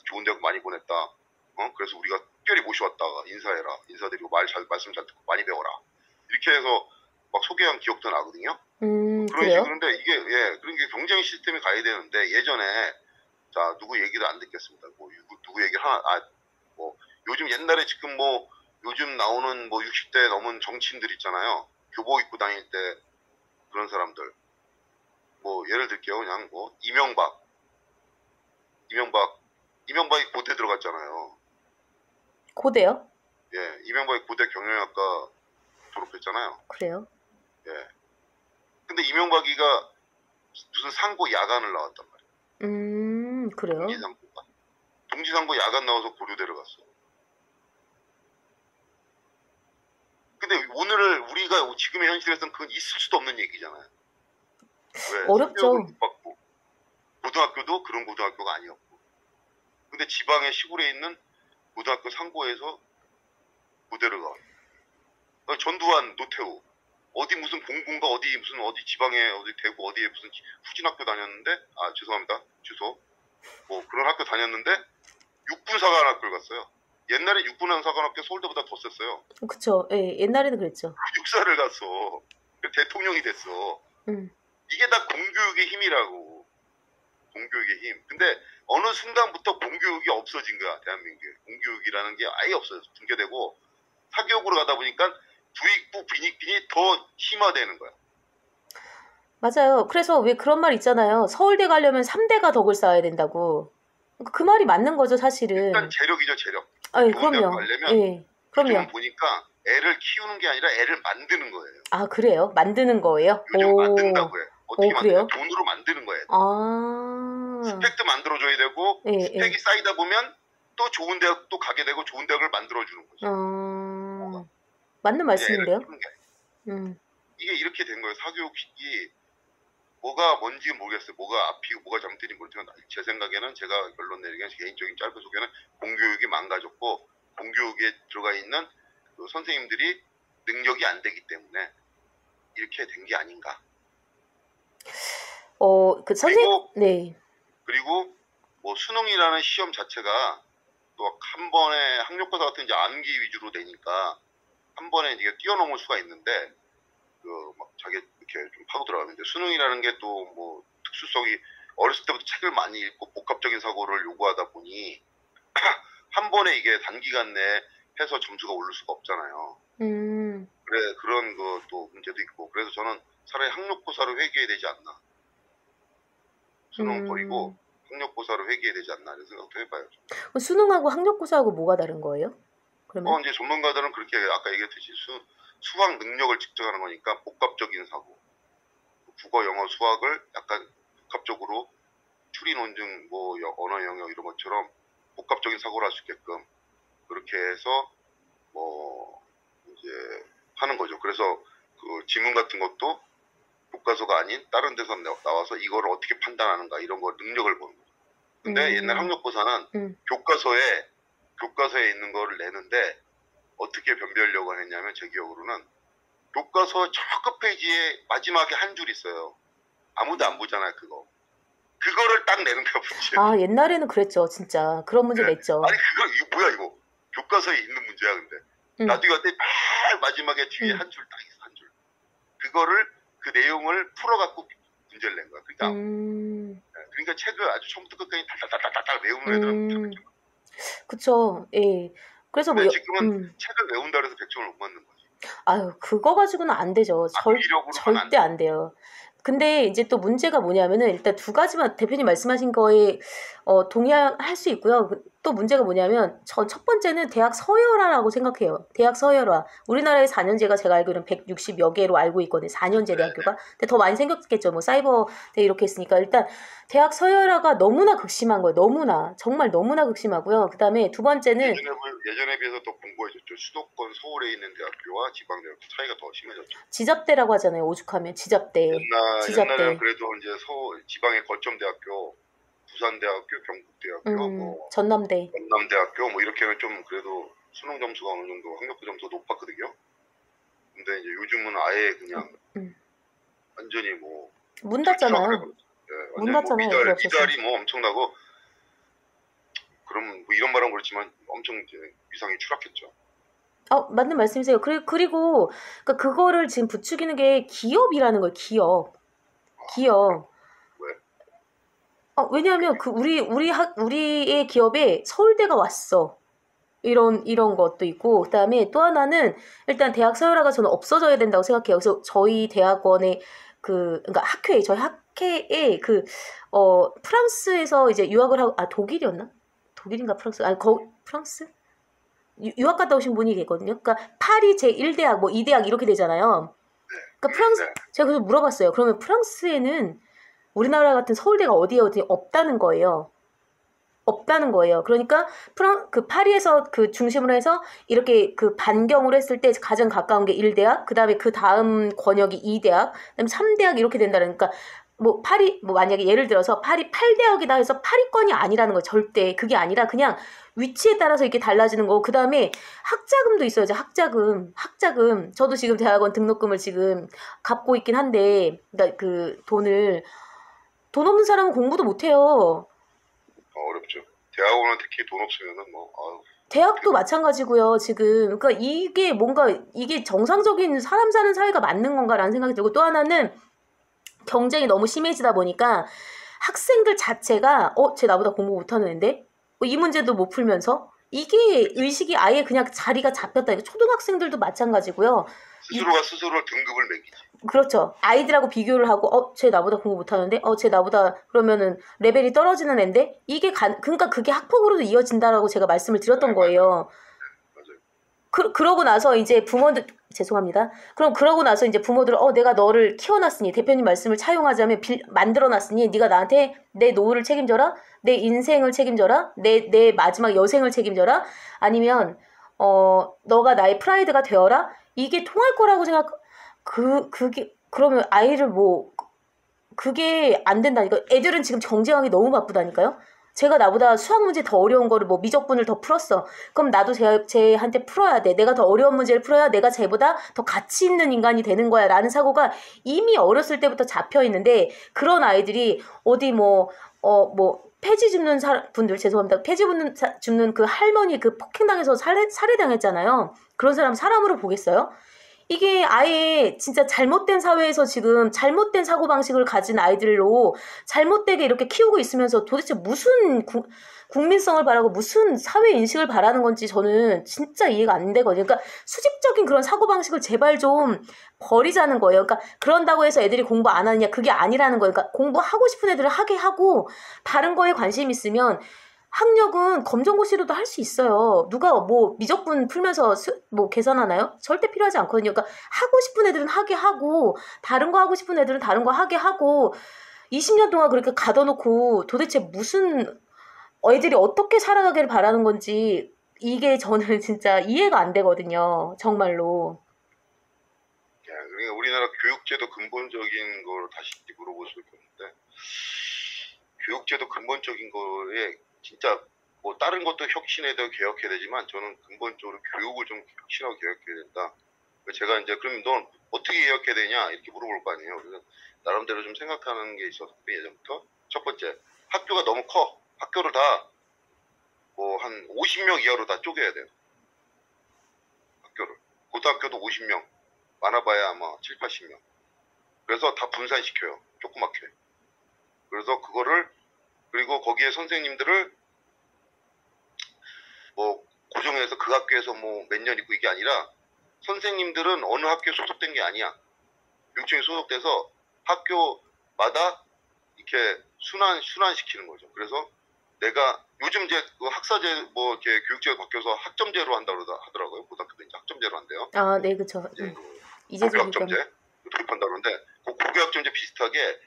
B: 좋은 대학 많이 보냈다. 그래서 우리가 특별히 모셔왔다가 인사해라. 인사드리고 말씀 잘 듣고 많이 배워라. 이렇게 해서 막 소개한 기억도 나거든요. 그런
A: 그래요?
B: 식으로인데 이게 그런 게 경쟁 시스템이 가야 되는데, 예전에 자 누구 얘기를 안 듣겠습니다. 뭐 누구 얘기를 뭐 요즘 옛날에 지금 뭐 요즘 나오는 뭐 60대 넘은 정치인들 있잖아요. 교복 입고 다닐 때 그런 사람들. 뭐 예를 들게요. 그냥 뭐 이명박이 고대 들어갔잖아요.
A: 고대요?
B: 예, 이명박이 고대 경영학과 졸업했잖아요.
A: 그래요?
B: 예. 근데 이명박이가 무슨 상고 야간을 나왔단 말이에요.
A: 그래요?
B: 동지상고 야간 나와서 고려대를 갔어. 근데 오늘 우리가 지금의 현실에서는 그건 있을 수도 없는 얘기잖아요. 왜?
A: 어렵죠.
B: 사교육을 못 받고 고등학교도 그런 고등학교가 아니었고. 근데 지방의 시골에 있는 고등학교 상고에서 고대를 가. 전두환, 노태우 어디 무슨 공군가 어디 무슨 어디 지방에 어디 대구 어디에 무슨 후진 학교 다녔는데 죄송합니다 주소 뭐 그런 학교 다녔는데 육군사관학교를 갔어요. 옛날에 육군사관학교 서울대보다 더 셌어요.
A: 그쵸. 예, 옛날에는 그랬죠.
B: 육사를 갔어. 대통령이 됐어. 이게 다 공교육의 힘이라고. 공교육의 힘. 근데 어느 순간부터 공교육이 없어진 거야. 대한민국에. 공교육이라는 게 아예 없어졌어. 붕괴되고 사교육으로 가다 보니까 부익부 빈익빈이 더 심화되는 거야.
A: 맞아요. 그래서 왜 그런 말 있잖아요. 서울대 가려면 3대가 덕을 쌓아야 된다고. 그 말이 맞는 거죠, 사실은.
B: 일단 재력이죠, 재력.
A: 아, 예,
B: 좋은 대학
A: 그럼요.
B: 가려면
A: 예, 그럼요.
B: 요즘은 보니까 애를 키우는 게 아니라 애를 만드는 거예요.
A: 아, 그래요? 만드는 거예요?
B: 요즘 만든다고 해. 어떻게
A: 그래요?
B: 만드냐? 돈으로 만드는 거예요.
A: 아,
B: 스펙도 만들어줘야 되고
A: 예,
B: 스펙이 쌓이다 보면 또 좋은 대학도 가게 되고 좋은 대학을 만들어주는 거죠.
A: 맞는 말씀인데요?
B: 애를 키우는 게
A: 음,
B: 이게 이렇게 된 거예요. 사교육이 뭐가 뭔지 모르겠어요. 뭐가 앞이고 뭐가 잘못된지 모르지만 제 생각에는 제가 결론 내리기엔 개인적인 짧은 소개는 공교육이 망가졌고 공교육에 들어가 있는 그 선생님들이 능력이 안 되기 때문에 이렇게 된 게 아닌가.
A: 그 선생님, 네.
B: 그리고 뭐 수능이라는 시험 자체가 또 한 번에 학력고사 같은 이제 암기 위주로 되니까 한 번에 이제 뛰어넘을 수가 있는데 그 막 자기 이렇게 좀 파고 들어가는데 수능이라는 게 또 뭐 특수성이 어렸을 때부터 책을 많이 읽고 복합적인 사고를 요구하다 보니 한 번에 이게 단기간 내에 해서 점수가 오를 수가 없잖아요. 그래 그런 그 또 문제도 있고 그래서 저는 차라리 학력고사를 회귀해야 되지 않나. 수능 버리고 학력고사를 회귀해야 되지 않나 이런 생각도 해봐요.
A: 수능하고 학력고사하고 뭐가 다른 거예요? 그러면?
B: 이제 전문가들은 그렇게 아까 얘기했듯이 수학 능력을 측정하는 거니까 복합적인 사고, 국어, 영어, 수학을 약간 복합적으로 추리, 논증, 뭐 언어 영역 이런 것처럼 복합적인 사고를 할 수 있게끔 그렇게 해서 뭐 이제 하는 거죠. 그래서 그 지문 같은 것도 교과서가 아닌 다른 데서 나와서 이거를 어떻게 판단하는가 이런 거 능력을 보는 거죠. 근데 옛날 학력고사는 교과서에 있는 거를 내는데 어떻게 변별력을 했냐면 제 기억으로는 교과서 저 끝 페이지에 마지막에 한 줄 있어요. 아무도 안 보잖아요 그거. 그거를 딱 내는 거야 문제.
A: 아 옛날에는 그랬죠 진짜. 그런 문제 냈죠.
B: 아니 이거 뭐야 이거. 교과서에 있는 문제야 근데. 나중에 갔더니 맨 마지막에 뒤에 한 줄 딱 있어 한 줄. 그거를 그 내용을 풀어갖고 문제를 낸 거야. 그러니까 책을 아주 처음부터 끝까지 달달달달달 외우는 애들은
A: 그쵸. 예. 그래서 뭐
B: 지금은 책을 외운다 그래서 100점을 못 맞는 거지.
A: 아유 그거 가지고는 안 되죠. 절대 안 돼요. 근데 이제 또 문제가 뭐냐면은 일단 두 가지만 대표님 말씀하신 거에 동의할 수 있고요. 또 문제가 뭐냐면 전 첫 번째는 대학 서열화라고 생각해요. 대학 서열화. 우리나라의 4년제가 제가 알기로는 160여 개로 알고 있거든요. 4년제 대학교가. 근데 더 많이 생겼겠죠. 뭐 사이버대 이렇게 했으니까 일단 대학 서열화가 너무나 극심한 거예요. 너무나. 정말 너무나 극심하고요. 그다음에 두 번째는
B: 예전에 비해서 더 공고해졌죠. 수도권 서울에 있는 대학교와 지방대학교 차이가 더 심해졌죠.
A: 지잡대라고 하잖아요. 오죽하면 지잡대.
B: 옛날에는 그래도 이제 지방의 거점 대학교, 부산대학교, 경북대학교, 뭐 전남대학교 뭐 이렇게는 좀 그래도 수능 점수가 어느 정도 학력고 점수가 높았거든요. 근데 이제 요즘은 아예 그냥 완전히 뭐
A: 문 닫잖아요.
B: 문 닫잖아요. 미달이 뭐 엄청나고 그럼 뭐 이런 말은 그렇지만 엄청 이제 위상이 추락했죠.
A: 맞는 말씀이세요. 그리고 그러니까 그거를 지금 부추기는 게 기업이라는 거예요. 기업.
B: 왜?
A: 왜냐하면 그 우리의 기업에 서울대가 왔어. 이런 것도 있고 그다음에 또 하나는 일단 대학 서열화가 저는 없어져야 된다고 생각해요. 그래서 저희 대학원의 그러니까 저희 학회에 프랑스에서 이제 유학을 하고 독일이었나? 독일인가 프랑스? 프랑스? 유학 갔다 오신 분이 계거든요. 그러니까 파리 제1대학 뭐 2대학 이렇게 되잖아요. 그러니까 제가 그래서 물어봤어요. 그러면 프랑스에는 우리나라 같은 서울대가 어디 없다는 거예요. 그러니까 그 파리에서 그 중심으로 해서 이렇게 그 반경으로 했을 때 가장 가까운 게 1대학, 그다음에 그 다음 권역이 2대학, 그다음에 3대학 이렇게 된다는 그러니까 뭐 파리 뭐 만약에 예를 들어서 파리 8대학이다 해서 파리권이 아니라는 거 절대 그게 아니라 그냥 위치에 따라서 이렇게 달라지는 거고 그다음에 학자금도 있어야죠. 학자금 저도 지금 대학원 등록금을 지금 갚고 있긴 한데 그러니까 그 돈 없는 사람은 공부도 못 해요.
B: 어렵죠. 대학원은 특히 돈 없으면은 뭐 아유,
A: 대학도 마찬가지고요. 지금 그러니까 이게 뭔가 이게 정상적인 사람 사는 사회가 맞는 건가라는 생각이 들고 또 하나는 경쟁이 너무 심해지다 보니까 학생들 자체가 쟤 나보다 공부 못하는 애인데 이 문제도 못 풀면서 이게 의식이 아예 그냥 자리가 잡혔다. 초등학생들도 마찬가지고요.
B: 스스로가 스스로 등급을 매기지.
A: 그렇죠. 아이들하고 비교를 하고 쟤 나보다 공부 못하는데 쟤 나보다 그러면은 레벨이 떨어지는 애인데 이게 그러니까 그게 학폭으로도 이어진다라고 제가 말씀을 드렸던 거예요.
B: 맞아요.
A: 그러고 나서 이제 부모들 죄송합니다. 그럼 그러고 나서 이제 부모들은 내가 너를 키워놨으니 대표님 말씀을 차용하자면 만들어놨으니 네가 나한테 내 노후를 책임져라, 내 인생을 책임져라, 내 마지막 여생을 책임져라, 아니면 너가 나의 프라이드가 되어라. 이게 통할 거라고 그게 그러면 아이를 그게 안 된다니까. 애들은 지금 경쟁하기 너무 바쁘다니까요. 제가 나보다 수학 문제 더 어려운 거를 미적분을 더 풀었어. 그럼 나도 쟤한테 풀어야 돼. 내가 더 어려운 문제를 풀어야 내가 쟤보다 더 가치 있는 인간이 되는 거야. 라는 사고가 이미 어렸을 때부터 잡혀 있는데 그런 아이들이 어디 폐지 줍는 분들 죄송합니다. 폐지 줍는 그 할머니 그 폭행당해서 살해당했잖아요. 그런 사람 사람으로 보겠어요? 이게 아예 진짜 잘못된 사회에서 지금 잘못된 사고방식을 가진 아이들로 잘못되게 이렇게 키우고 있으면서 도대체 무슨 국민성을 바라고 무슨 사회인식을 바라는 건지 저는 진짜 이해가 안 되거든요. 그러니까 수직적인 그런 사고방식을 제발 좀 버리자는 거예요. 그러니까 그런다고 해서 애들이 공부 안 하느냐 그게 아니라는 거예요. 그러니까 공부하고 싶은 애들을 하게 하고 다른 거에 관심 있으면 학력은 검정고시로도 할 수 있어요. 누가 미적분 풀면서 계산하나요? 절대 필요하지 않거든요. 그러니까 하고 싶은 애들은 하게 하고 다른 거 하고 싶은 애들은 다른 거 하게 하고 20년 동안 그렇게 가둬놓고 도대체 무슨 애들이 어떻게 살아가기를 바라는 건지 이게 저는 진짜 이해가 안 되거든요. 정말로.
B: 그러니까 우리나라 교육제도 근본적인 걸 다시 물어볼 수밖에 없는데 교육제도 근본적인 거에 진짜 다른 것도 혁신해야 되고 개혁해야 되지만 저는 근본적으로 교육을 좀 혁신하고 개혁해야 된다. 제가 이제 그럼 넌 어떻게 개혁해야 되냐 이렇게 물어볼 거 아니에요. 그래서 나름대로 좀 생각하는 게 있었어요. 예전부터. 첫 번째, 학교가 너무 커. 학교를 다 한 50명 이하로 다 쪼개야 돼요. 학교를. 고등학교도 50명. 많아봐야 아마 7, 80명. 그래서 다 분산시켜요. 조그맣게. 그래서 그리고 거기에 선생님들을 고정해서 그 학교에서 몇 년 있고 이게 아니라 선생님들은 어느 학교에 소속된 게 아니야. 교육청에 소속돼서 학교마다 이렇게 순환시키는 거죠. 그래서 내가 요즘 이제 그 학사제 이렇게 교육제가 바뀌어서 학점제로 한다고 하더라고요. 고등학교도 이제 학점제로 한대요.
A: 아, 네, 그렇죠.
B: 이제 고교학점제 도입한다 그러는데 그 고교학점제 비슷하게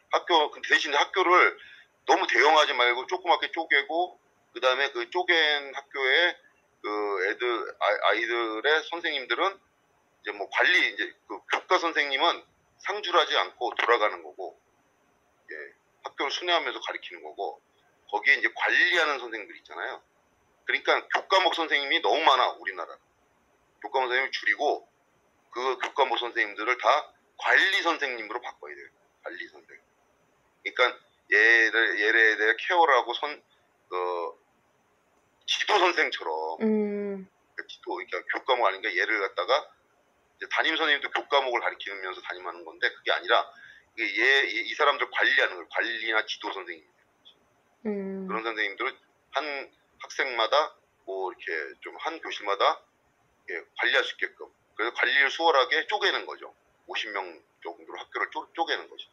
B: 근데 대신 학교를 너무 대형하지 말고 조그맣게 쪼개고 그다음에 그 쪼갠 학교에 그 아이들의 선생님들은 이제 관리 이제 그 교과 선생님은 상주하지 않고 돌아가는 거고 학교를 순회하면서 가르치는 거고 거기에 이제 관리하는 선생님들 있잖아요. 그러니까 교과목 선생님이 너무 많아 우리나라. 교과목 선생님을 줄이고 그 교과목 선생님들을 다 관리 선생님으로 바꿔야 돼요. 관리 선생님. 그러니까 얘를 내가 케어를 하고 지도 선생처럼 그러니까 교과목 아닌가 얘를 갖다가 이제 담임 선생님도 교과목을 가르치면서 담임하는 건데 그게 아니라 이 사람들 관리하는 걸 관리나 지도 선생님 그런 선생님들을 한 학생마다 이렇게 좀 한 교실마다 관리할 수 있게끔 그래서 관리를 수월하게 쪼개는 거죠. 50명 정도로 학교를 쪼개는 거죠.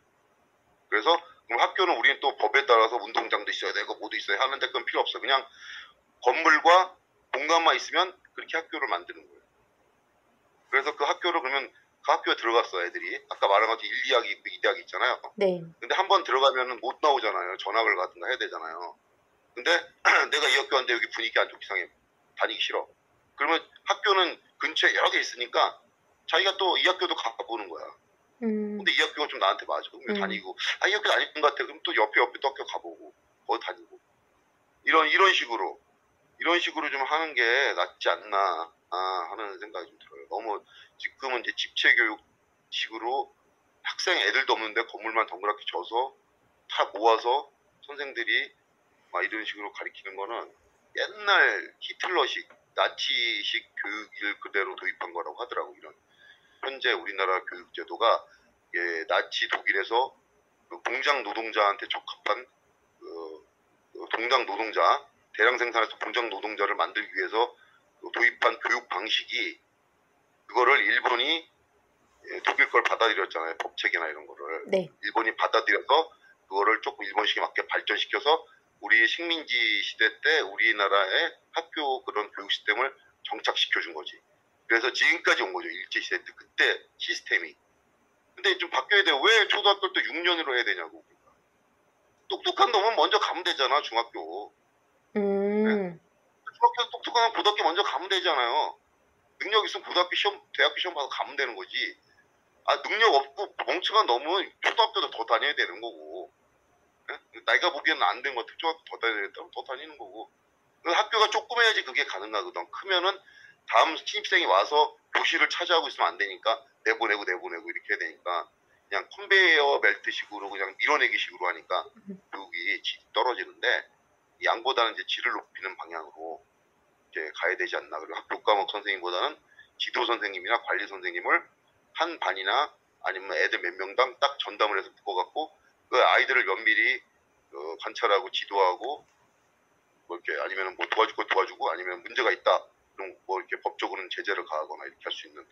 B: 그래서 그럼 학교는 우리는 또 법에 따라서 운동장도 있어야 되고 뭐도 있어야 하는데 그건 필요 없어. 그냥 건물과 공간만 있으면 그렇게 학교를 만드는 거예요. 그래서 그 학교를 그러면 그 학교에 들어갔어 애들이. 아까 말한 것처럼 1, 2학기 있고 2대학이 있잖아요.
A: 네.
B: 근데 한 번 들어가면은 못 나오잖아요. 전학을 가든가 해야 되잖아요. 근데 내가 이 학교 왔는데 여기 분위기 안 좋고 이상해. 다니기 싫어. 그러면 학교는 근처에 여러 개 있으니까 자기가 또 이 학교도 가보는 거야.
A: 음,
B: 근데 이 학교가 좀 나한테 맞아. 그럼
A: 음,
B: 다니고, 아, 이 학교 아닌 것 같아. 그럼 또 옆에 또 학교 가보고, 거기 다니고. 이런 식으로 좀 하는 게 낫지 않나, 하는 생각이 좀 들어요. 너무, 지금은 이제 집체교육식으로 학생 애들도 없는데 건물만 덩그랗게 져서 다 모아서 선생들이 막 이런 식으로 가리키는 거는 옛날 히틀러식, 나치식 교육을 그대로 도입한 거라고 하더라고, 이런. 현재 우리나라 교육제도가 나치 독일에서 그 공장 노동자한테 적합한 그 동장 노동자, 대량 생산해서 공장 노동자를 만들기 위해서 도입한 교육 방식이 그거를 일본이 독일 걸 받아들였잖아요. 법책이나 이런 거를.
A: 네.
B: 일본이 받아들여서 그거를 조금 일본식에 맞게 발전시켜서 우리 식민지 시대 때 우리나라의 학교 그런 교육 시스템을 정착시켜 준 거지. 그래서 지금까지 온 거죠. 일제시대 때 그때 시스템이. 근데 좀 바뀌어야 돼요. 왜 초등학교 때 6년으로 해야 되냐고. 똑똑한 놈은 먼저 가면 되잖아, 중학교. 네?
A: 음,
B: 중학교 똑똑한 고등학교 먼저 가면 되잖아요. 능력 있으면 고등학교 시험, 대학교 시험 봐서 가면 되는 거지. 능력 없고 멍청한 놈은 초등학교도 더 다녀야 되는 거고. 예? 나이가 보기에는 안 된 것 같아. 초등학교 더 다녀야 되겠다면 더 다니는 거고. 학교가 조그매야지 그게 가능하거든. 크면은 다음 신입생이 와서 교실을 차지하고 있으면 안 되니까 내보내고 이렇게 해야 되니까 그냥 컨베이어 벨트식으로 그냥 밀어내기 식으로 하니까 교육이 질이 떨어지는데 양보다는 이제 질을 높이는 방향으로 이제 가야 되지 않나. 그리고 학교 과목 선생님보다는 지도 선생님이나 관리 선생님을 한 반이나 아니면 애들 몇 명당 딱 전담을 해서 묶어갖고 그 아이들을 면밀히 관찰하고 지도하고 뭐 이렇게 아니면 뭐 도와줄 거 도와주고 아니면 문제가 있다 그럼 뭐 이렇게 법적으로는 제재를 가하거나 이렇게 할 수 있는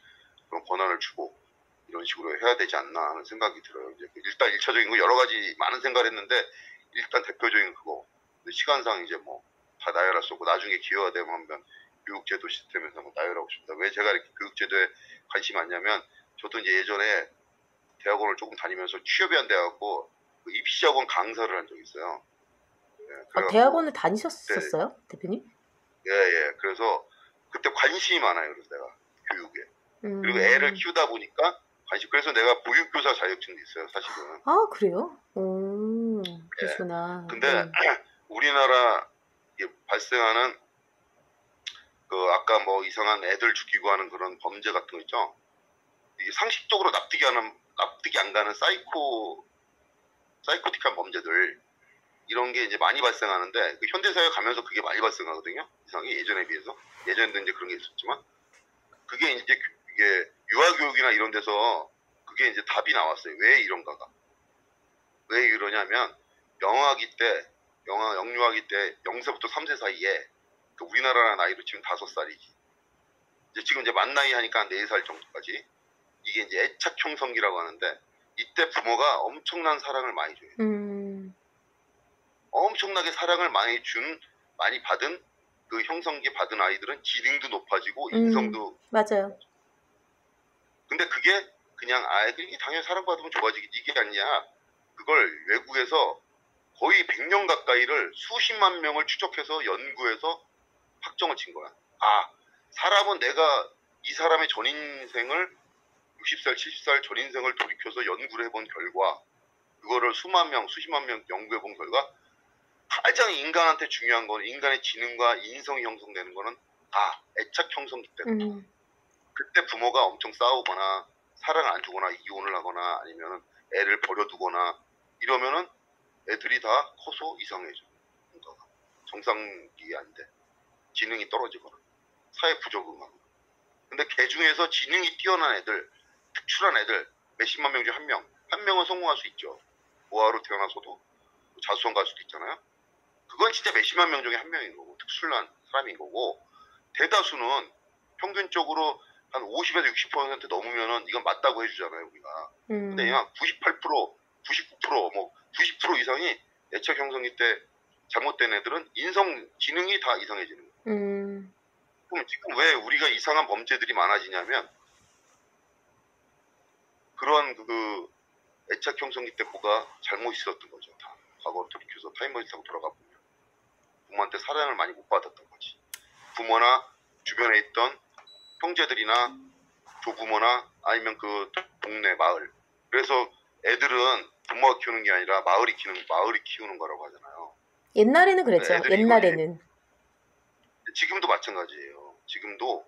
B: 그런 권한을 주고 이런 식으로 해야 되지 않나 하는 생각이 들어요. 이제 일단 1차적인 거 여러 가지 많은 생각을 했는데 일단 대표적인 그거 시간상 이제 뭐 다 나열할 수 없고 나중에 기회가 되면 교육제도 시스템에서 뭐 나열하고 싶다. 왜 제가 이렇게 교육제도에 관심이 많냐면 저도 이제 예전에 대학원을 조금 다니면서 취업이 안 돼갖고 그 입시학원 강사를 한 적이 있어요. 예, 그래갖고
A: 대학원을
B: 그때
A: 다니셨었어요, 대표님?
B: 예. 그래서 그때 관심이 많아요. 그래서 내가 교육에. 그리고 애를
A: 음,
B: 키우다 보니까 관심. 그래서 내가 보육교사 자격증도 있어요, 사실은.
A: 그래요?
B: 예.
A: 그러시구나.
B: 근데
A: 네.
B: 우리나라 발생하는 그 아까 뭐 이상한 애들 죽이고 하는 그런 범죄 같은 거 있죠. 이게 상식적으로 납득이 안 가는 사이코틱한 범죄들 이런 게 이제 많이 발생하는데 그 현대사회 가면서 그게 많이 발생하거든요. 이상하게 예전에 비해서 예전에도 이제 그런 게 있었지만 그게 이제 이게 유아교육이나 이런 데서 그게 이제 답이 나왔어요. 왜 이런가가. 왜 이러냐면 영아기 때, 영유아기 때 0세부터 3세 사이에 그 우리나라 나이로 치면 5살이지. 지금 이제 만 나이 하니까 4살 정도까지 이게 이제 애착 형성기라고 하는데 이때 부모가 엄청난 사랑을 많이 줘요.
A: 음,
B: 엄청나게 사랑을 많이 받은 그 형성기 받은 아이들은 지능도 높아지고 인성도.
A: 맞아요.
B: 근데 그게 그냥 그게 당연히 사랑받으면 좋아지겠지 이게 아니냐. 그걸 외국에서 거의 100년 가까이를 수십만 명을 추적해서 연구해서 확정을 친 거야. 사람은 내가 이 사람의 전인생을 60살, 70살 전인생을 돌이켜서 연구를 해본 결과 그거를 수십만 명 연구해본 결과 가장 인간한테 중요한 건 인간의 지능과 인성이 형성되는 거는 애착 형성기 때문에.
A: 음,
B: 그때 부모가 엄청 싸우거나 사랑을 안 주거나 이혼을 하거나 아니면 애를 버려두거나 이러면은 애들이 다 커서 이상해져. 뭔가가 정상이 안 돼. 지능이 떨어지거나 사회 부적응하고. 근데 개 중에서 지능이 뛰어난 애들, 특출한 애들 몇십만 명 중 한 명은 성공할 수 있죠. 고아로 태어나서도 자수성 갈 수도 있잖아요. 그건 진짜 몇십만 명 중에 한 명인 거고 특출난 사람인 거고 대다수는 평균적으로 한 50에서 60% 넘으면은 이건 맞다고 해주잖아요 우리가. 근데
A: 음,
B: 그냥 98%, 99%, 뭐 90% 이상이 애착 형성기 때 잘못된 애들은 지능이 다 이상해지는 거예요.
A: 음,
B: 그럼 지금 왜 우리가 이상한 범죄들이 많아지냐면 그런 그 애착 형성기 때 뭐가 잘못 있었던 거죠. 다 과거 돌이켜서 타임머신 타고 돌아가 보면 부모한테 사랑을 많이 못 받았던 거지. 부모나 주변에 있던 형제들이나 조부모나 아니면 그 동네 마을 그래서 애들은 부모가 키우는 게 아니라 마을이 키우는 거라고 하잖아요.
A: 옛날에는
B: 그러니까
A: 그랬죠.
B: 애들이 이걸
A: 옛날에는.
B: 지금도 마찬가지예요. 지금도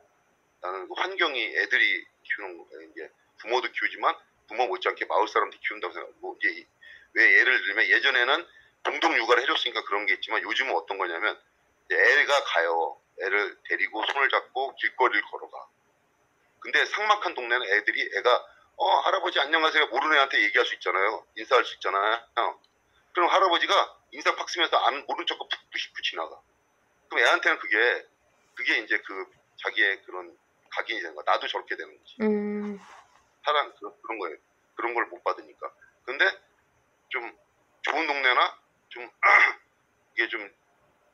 B: 나는 그 환경이 애들이 키우는 거, 이제 부모도 키우지만 부모 못지않게 마을 사람들이 키운다고 생각. 뭐 이제 왜 예를 들면 예전에는 공동 육아를 해줬으니까 그런 게 있지만 요즘은 어떤 거냐면 이제 애가 가요. 애를 데리고 손을 잡고 길거리를 걸어가. 근데 삭막한 동네는 애가 할아버지 안녕하세요 모르는 애한테 얘기할 수 있잖아요. 인사할 수 있잖아요. 그럼 할아버지가 인사 팍 쓰면서 안 모른 척 푸시푸 지나가. 그럼 애한테는 그게 이제 그 자기의 그런 각인이 되는 거야. 나도 저렇게 되는 거지. 사람 그런 거예요. 그런 걸 못 받으니까. 근데 좀 좋은 동네나 좀 이게 좀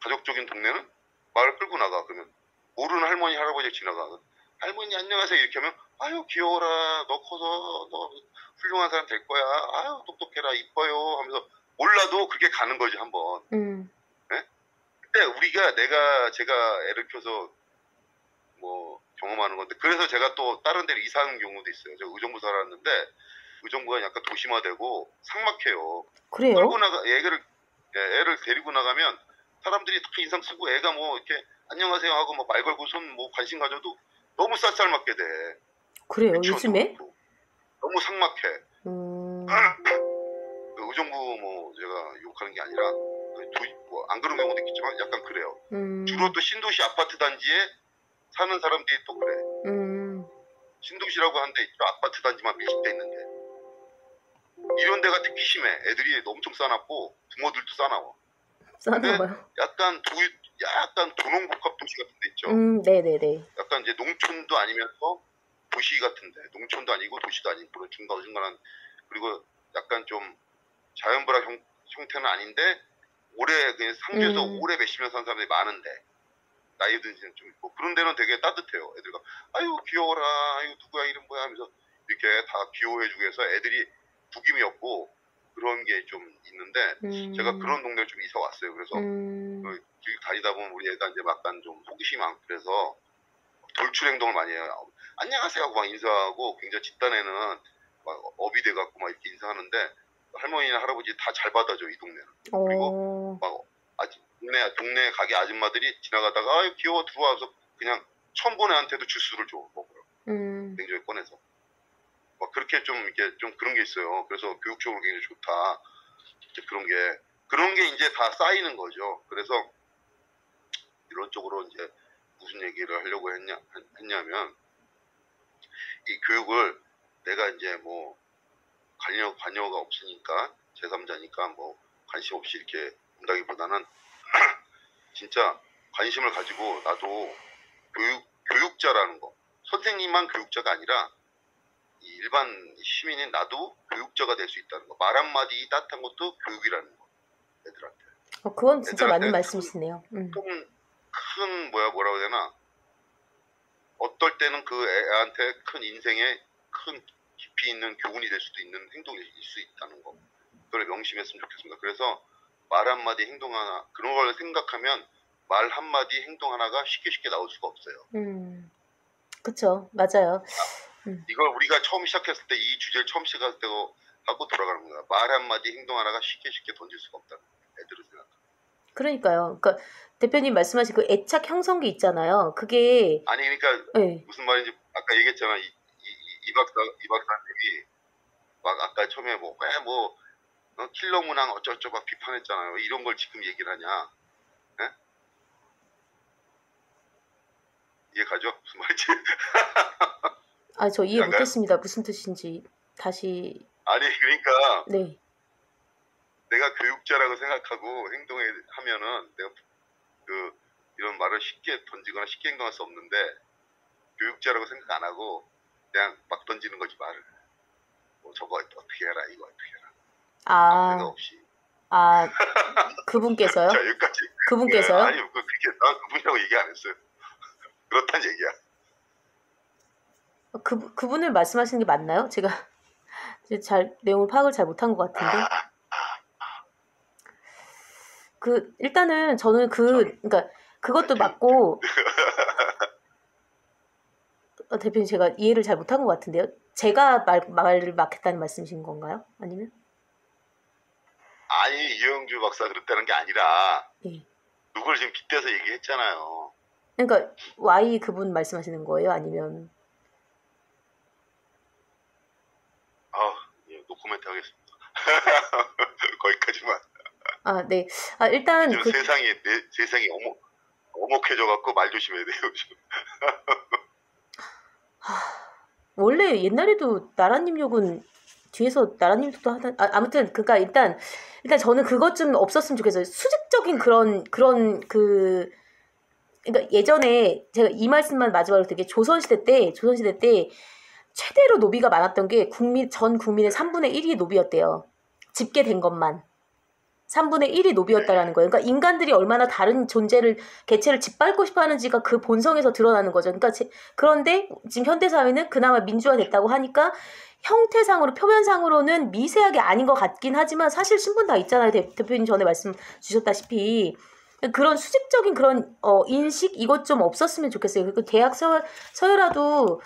B: 가족적인 동네는 말을 끌고 나가. 그러면 모르는 할머니 할아버지 지나가. 할머니 안녕하세요 이렇게 하면 아유 귀여워라 너 커서 너 훌륭한 사람 될 거야. 아유 똑똑해라 이뻐요 하면서 몰라도 그게 가는 거지 한번. 네? 근데 제가 애를 키워서 뭐 경험하는 건데 그래서 제가 또 다른 데로 이사하는 경우도 있어요. 제가 의정부 살았는데 의정부가 약간 도심화되고 삭막해요.
A: 그래요?
B: 끌고 나가 애를 데리고 나가면 사람들이 다 인상 쓰고 애가 뭐 이렇게 안녕하세요 하고 뭐 말 걸고 손 뭐 관심 가져도 너무 쌀쌀맞게 돼.
A: 그래요?
B: 유치원도
A: 요즘에?
B: 그렇고. 너무 삭막해. 그 의정부 뭐 제가 욕하는 게 아니라 뭐 안 그런 경우도 있겠지만 약간 그래요. 주로 또 신도시 아파트 단지에 사는 사람들이 또 그래. 신도시라고 하는데 아파트 단지만 밀집돼 있는데 이런 데가 특히 심해. 애들이 엄청 싸납고 부모들도 싸나워. 근데
A: 싸나워요?
B: 약간 도농복합 도시 같은 데 있죠.
A: 네네네.
B: 약간 이제 농촌도 아니면서 도시 같은데 농촌도 아니고 도시도 아니고 그런 중간중간한 그리고 약간 좀 자연불화 형태는 아닌데 오래 그냥 상주에서 오래 몇십 년 산 사람들이 많은데 나이 든 좀 있고 그런 데는 되게 따뜻해요. 애들과 아유 귀여워라 아유 누구야 이름 뭐야 하면서 이렇게 다 귀여워해주고 해서 애들이 구김이 없고 그런 게 좀 있는데 제가 그런 동네를 좀 이사 왔어요. 그래서 길 다니다 보면 우리 애가 이제 약간 좀 호기심이 많고 그래서 돌출 행동을 많이 해요. 안녕하세요 하고 막 인사하고 굉장히 집단에는 막 업이 돼갖고 막 이렇게 인사하는데 할머니나 할아버지 다 잘 받아줘 이 동네는. 그리고 막 동네 가게 아줌마들이 지나가다가 아유 귀여워 들어와서 그냥 처음 본 애한테도 주스를 줘 먹으러 냉장고에 꺼내서 막 그렇게 좀 이렇게 좀 그런 게 있어요. 그래서 교육적으로 굉장히 좋다. 이제 그런 게 이제 다 쌓이는 거죠. 그래서 이런 쪽으로 이제 무슨 얘기를 하려고 했냐면 이 교육을 내가 이제 뭐 관여가 없으니까 제3자니까 뭐 관심 없이 이렇게 본다기보다는 진짜 관심을 가지고 나도 교육자라는 거 선생님만 교육자가 아니라 이 일반 시민인 나도 교육자가 될 수 있다는 거 말 한마디 따뜻한 것도 교육이라는 거 애들한테
A: 그건 진짜 맞는 말씀이시네요.
B: 큰 뭐라고 해야 되나 어떨 때는 그 애한테 큰 인생에 큰 깊이 있는 교훈이 될 수도 있는 행동일 수 있다는 거 그걸 명심했으면 좋겠습니다. 그래서 말 한마디 행동 하나 그런 걸 생각하면 말 한마디 행동 하나가 쉽게 나올 수가 없어요.
A: 그쵸 맞아요.
B: 이걸 우리가 처음 시작했을 때 이 주제를 처음 시작할 때 하고 돌아가는 거야. 말 한마디 행동 하나가 쉽게 던질 수가 없다. 애들은 생각.
A: 그러니까요. 그러니까 대표님 말씀하신 그 애착 형성기 있잖아요. 그게
B: 아니 그러니까
A: 네.
B: 무슨 말인지 아까 얘기했잖아. 이 박사님이 막 아까 처음에 킬러 문항 어쩌고저쩌고 막 비판했잖아요. 이런 걸 지금 얘기를 하냐? 네? 이해 가죠? 무슨 말인지?
A: 저 이해
B: 약간?
A: 못했습니다. 무슨 뜻인지 다시.
B: 아니 그러니까
A: 네.
B: 내가 교육자라고 생각하고 하면은 내가 이런 말을 쉽게 던지거나 쉽게 행동할 수 없는데 교육자라고 생각 안 하고 그냥 막 던지는 거지 말을. 뭐 저거 어떻게 해라 이거 어떻게 해라. 아무 생각 없이.
A: 그분께서요?
B: 자 여기까지.
A: 그분께서요?
B: 아니 그렇게 난 그분이라고 얘기 안 했어요. 그렇단 얘기야.
A: 그분을 말씀하시는 게 맞나요? 제가 내용을 파악을 잘 못한 것 같은데. 일단은 저는 그러니까 그것도 맞고 대표님 제가 이해를 잘 못한 것 같은데요. 제가 말을 막 했다는 말씀이신 건가요? 아니면?
B: 아니 이영주 박사 그랬다는 게 아니라
A: 예.
B: 누굴 지금 빗대서 얘기했잖아요.
A: 그러니까 Y 그분 말씀하시는 거예요? 아니면?
B: 예, 노코멘트 하겠습니다. 거기까지만.
A: 아, 네. 일단
B: 요즘 세상이 어목해져 갖고 말 조심해야 돼요. 요즘.
A: 원래 옛날에도 나라님 욕은 뒤에서 나라님도 하다. 아무튼 그러니까 일단 저는 그것 좀 없었으면 좋겠어요. 수직적인 그런 그러니까 예전에 제가 이 말씀만 마지막으로 드릴게요. 조선시대 때 최대로 노비가 많았던 게 전 국민의 3분의 1이 노비였대요. 집계된 것만. 3분의 1이 노비였다라는 거예요. 그러니까 인간들이 얼마나 다른 개체를 짓밟고 싶어 하는지가 그 본성에서 드러나는 거죠. 그러니까 그런데 지금 현대사회는 그나마 민주화됐다고 하니까 형태상으로, 표면상으로는 미세하게 아닌 것 같긴 하지만 사실 신분 다 있잖아요. 대표님 전에 말씀 주셨다시피. 그런 수직적인 그런 인식 이것 좀 없었으면 좋겠어요. 그리고 대학 서열화도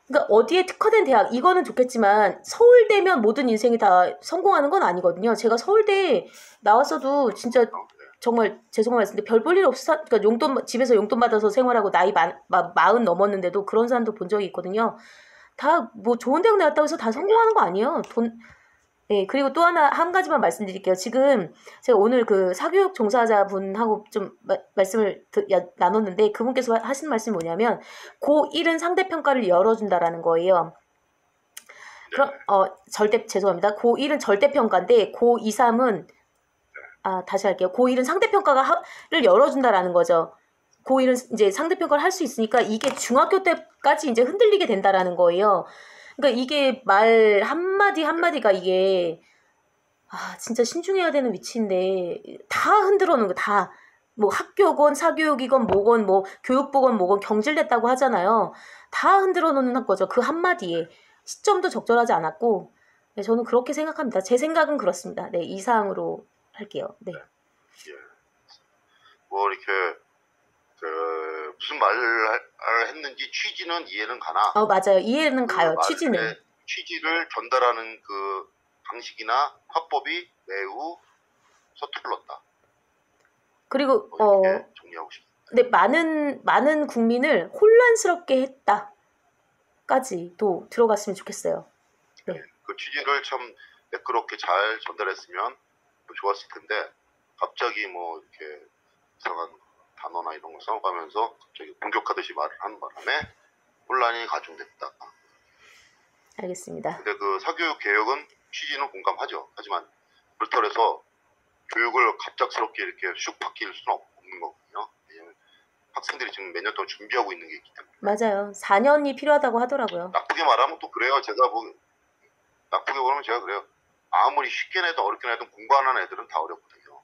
A: 그러니까 어디에 특화된 대학 이거는 좋겠지만 서울대면 모든 인생이 다 성공하는 건 아니거든요. 제가 서울대 나왔어도 진짜 정말 죄송한 말씀인데 별 볼 일 없어. 그러니까 집에서 용돈 받아서 생활하고 나이 40 넘었는데도 그런 사람도 본 적이 있거든요. 다 뭐 좋은 대학 나왔다고 해서 다 성공하는 거 아니에요. 네, 그리고 또 한 가지만 말씀드릴게요. 지금 제가 오늘 그 사교육 종사자분하고 좀 말씀을 나눴는데 그분께서 하신 말씀이 뭐냐면 고1은 상대평가를 열어준다라는 거예요. 그럼 죄송합니다. 고1은 절대평가인데 고2, 3은 다시 할게요. 고1은 상대평가를 열어준다라는 거죠. 고1은 이제 상대평가를 할 수 있으니까 이게 중학교 때까지 이제 흔들리게 된다라는 거예요. 그러니까 이게 말 한마디가 이게 진짜 신중해야 되는 위치인데 다 흔들어 놓은 거 다. 뭐 학교건 사교육이건 뭐건 뭐 교육부건 뭐건 경질됐다고 하잖아요. 다 흔들어 놓는 거죠. 그 한마디에. 시점도 적절하지 않았고 네, 저는 그렇게 생각합니다. 제 생각은 그렇습니다. 네, 이 사항으로 할게요. 네.
B: 예. 뭐 이렇게 무슨 말을 했는지 취지는 이해는 가나.
A: 맞아요. 이해는 가요. 취지는.
B: 취지를 전달하는 그 방식이나 화법이 매우 서툴렀다.
A: 그리고
B: 이렇게 정리하고 싶습니다.
A: 네, 많은 국민을 혼란스럽게 했다까지도 들어갔으면 좋겠어요. 네.
B: 그 취지를 참 매끄럽게 잘 전달했으면 좋았을 텐데 갑자기 뭐 이렇게 이상한 단어나 이런 거 써가면서 갑자기 공격하듯이 말을 하는 바람에 혼란이 가중됐다.
A: 알겠습니다.
B: 근데 그 사교육 개혁은 취지는 공감하죠. 하지만 그렇다고 해서 교육을 갑작스럽게 이렇게 슉 바뀔 수는 없는 거거든요. 왜냐면 학생들이 지금 몇 년 동안 준비하고 있는 게 있기 때문에.
A: 맞아요. 4년이 필요하다고 하더라고요.
B: 나쁘게 말하면 또 그래요. 나쁘게 보면 제가 그래요. 아무리 쉽게 내든 어렵게 내든 공부 안 하는 애들은 다 어렵거든요.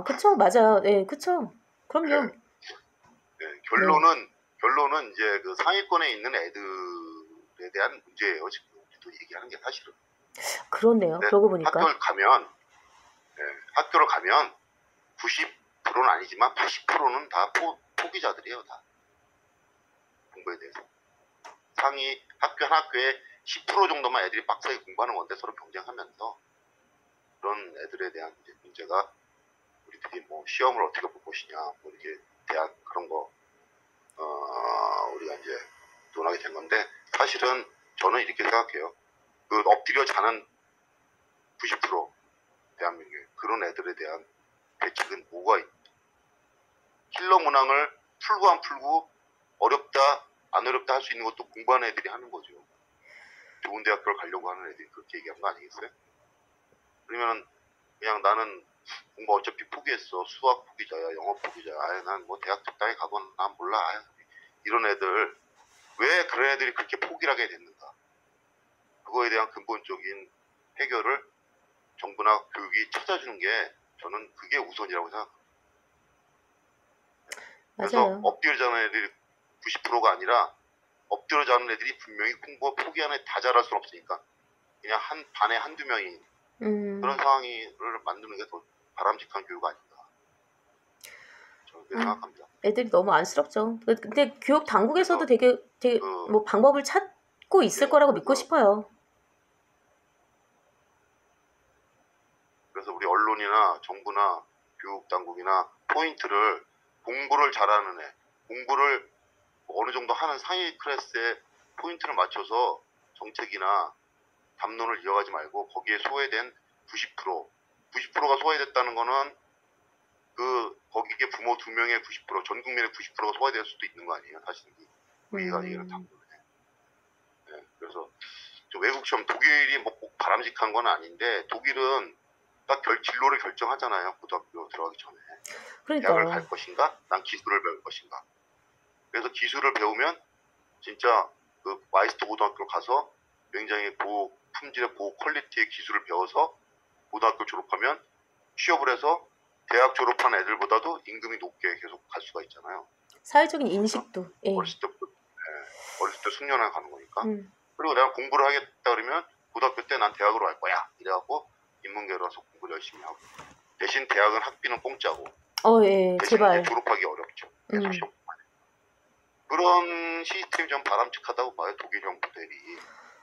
A: 그쵸. 맞아요. 네, 그쵸. 그럼요.
B: 네, 결론은 이제 그 상위권에 있는 애들에 대한 문제예요. 지금 우리도 얘기하는 게 사실은.
A: 그렇네요. 그러고 보니까.
B: 학교를 가면 90%는 아니지만 80%는 다 포기자들이에요. 다. 공부에 대해서. 학교 한 학교에 10% 정도만 애들이 빡세게 공부하는 건데 서로 경쟁하면서 그런 애들에 대한 이제 문제가 우리들이 뭐 시험을 어떻게 볼 것이냐, 뭐 이렇게 대학 그런 거 우리가 이제 논하게 된 건데 사실은 저는 이렇게 생각해요. 그 엎드려 자는 90% 대한민국에 그런 애들에 대한 대책은 뭐가 있다. 킬러 문항을 풀고 안 풀고 어렵다 안 어렵다 할 수 있는 것도 공부하는 애들이 하는 거죠. 좋은 대학교를 가려고 하는 애들이 그렇게 얘기한 거 아니겠어요? 그러면 그냥 나는 공부 어차피 포기했어. 수학 포기자야, 영어 포기자야. 난 뭐 대학 적당히 가건 난 몰라. 이런 애들 왜 그런 애들이 그렇게 포기를 하게 됐는가? 그거에 대한 근본적인 해결을 정부나 교육이 찾아주는 게 저는 그게 우선이라고 생각합니다. 그래서
A: 맞아요.
B: 엎드려 자는 애들이 90%가 아니라 엎드려 자는 애들이 분명히 공부 포기하는 애 다 잘할 수는 없으니까 그냥 반에 한두 명이 그런 상황을 만드는 게 더 바람직한 교육 아닌가 저는 그렇게 생각합니다.
A: 애들이 너무 안쓰럽죠. 근데 교육 당국에서도
B: 그래서
A: 되게
B: 그
A: 뭐 방법을 찾고 있을
B: 네,
A: 거라고 믿고 싶어요.
B: 그래서 우리 언론이나 정부나 교육 당국이나 포인트를 공부를 잘하는 애, 공부를 어느 정도 하는 상위 클래스에 포인트를 맞춰서 정책이나 담론을 이어가지 말고 거기에 소외된 90%가 소외됐다는 거는 거기에 부모 2명의 90%, 전 국민의 90%가 소외될 수도 있는 거 아니에요, 사실 우리가 얘기하는 담론에. 네, 그래서 외국 시험 독일이 뭐 꼭 바람직한 건 아닌데 독일은 딱 진로를 결정하잖아요, 고등학교 들어가기 전에. 대학을
A: 그러니까요.
B: 갈 것인가, 난 기술을 배울 것인가. 그래서 기술을 배우면 진짜 그 마이스터 고등학교 가서 굉장히 고품질의 고퀄리티의 기술을 배워서 고등학교 졸업하면 취업을 해서 대학 졸업한 애들보다도 임금이 높게 계속 갈 수가 있잖아요.
A: 사회적인 인식도. 예.
B: 어렸을 때 숙련해 가는 거니까. 그리고 내가 공부를 하겠다 그러면 고등학교 때 난 대학으로 갈 거야. 이래갖고 인문계로 와서 공부 열심히 하고. 대신 대학은 학비는 공짜고.
A: 예,
B: 대신
A: 제발.
B: 이제 졸업하기 어렵죠. 계속 시험. 그런 시스템이 좀 바람직하다고 봐요. 독일형 모델이.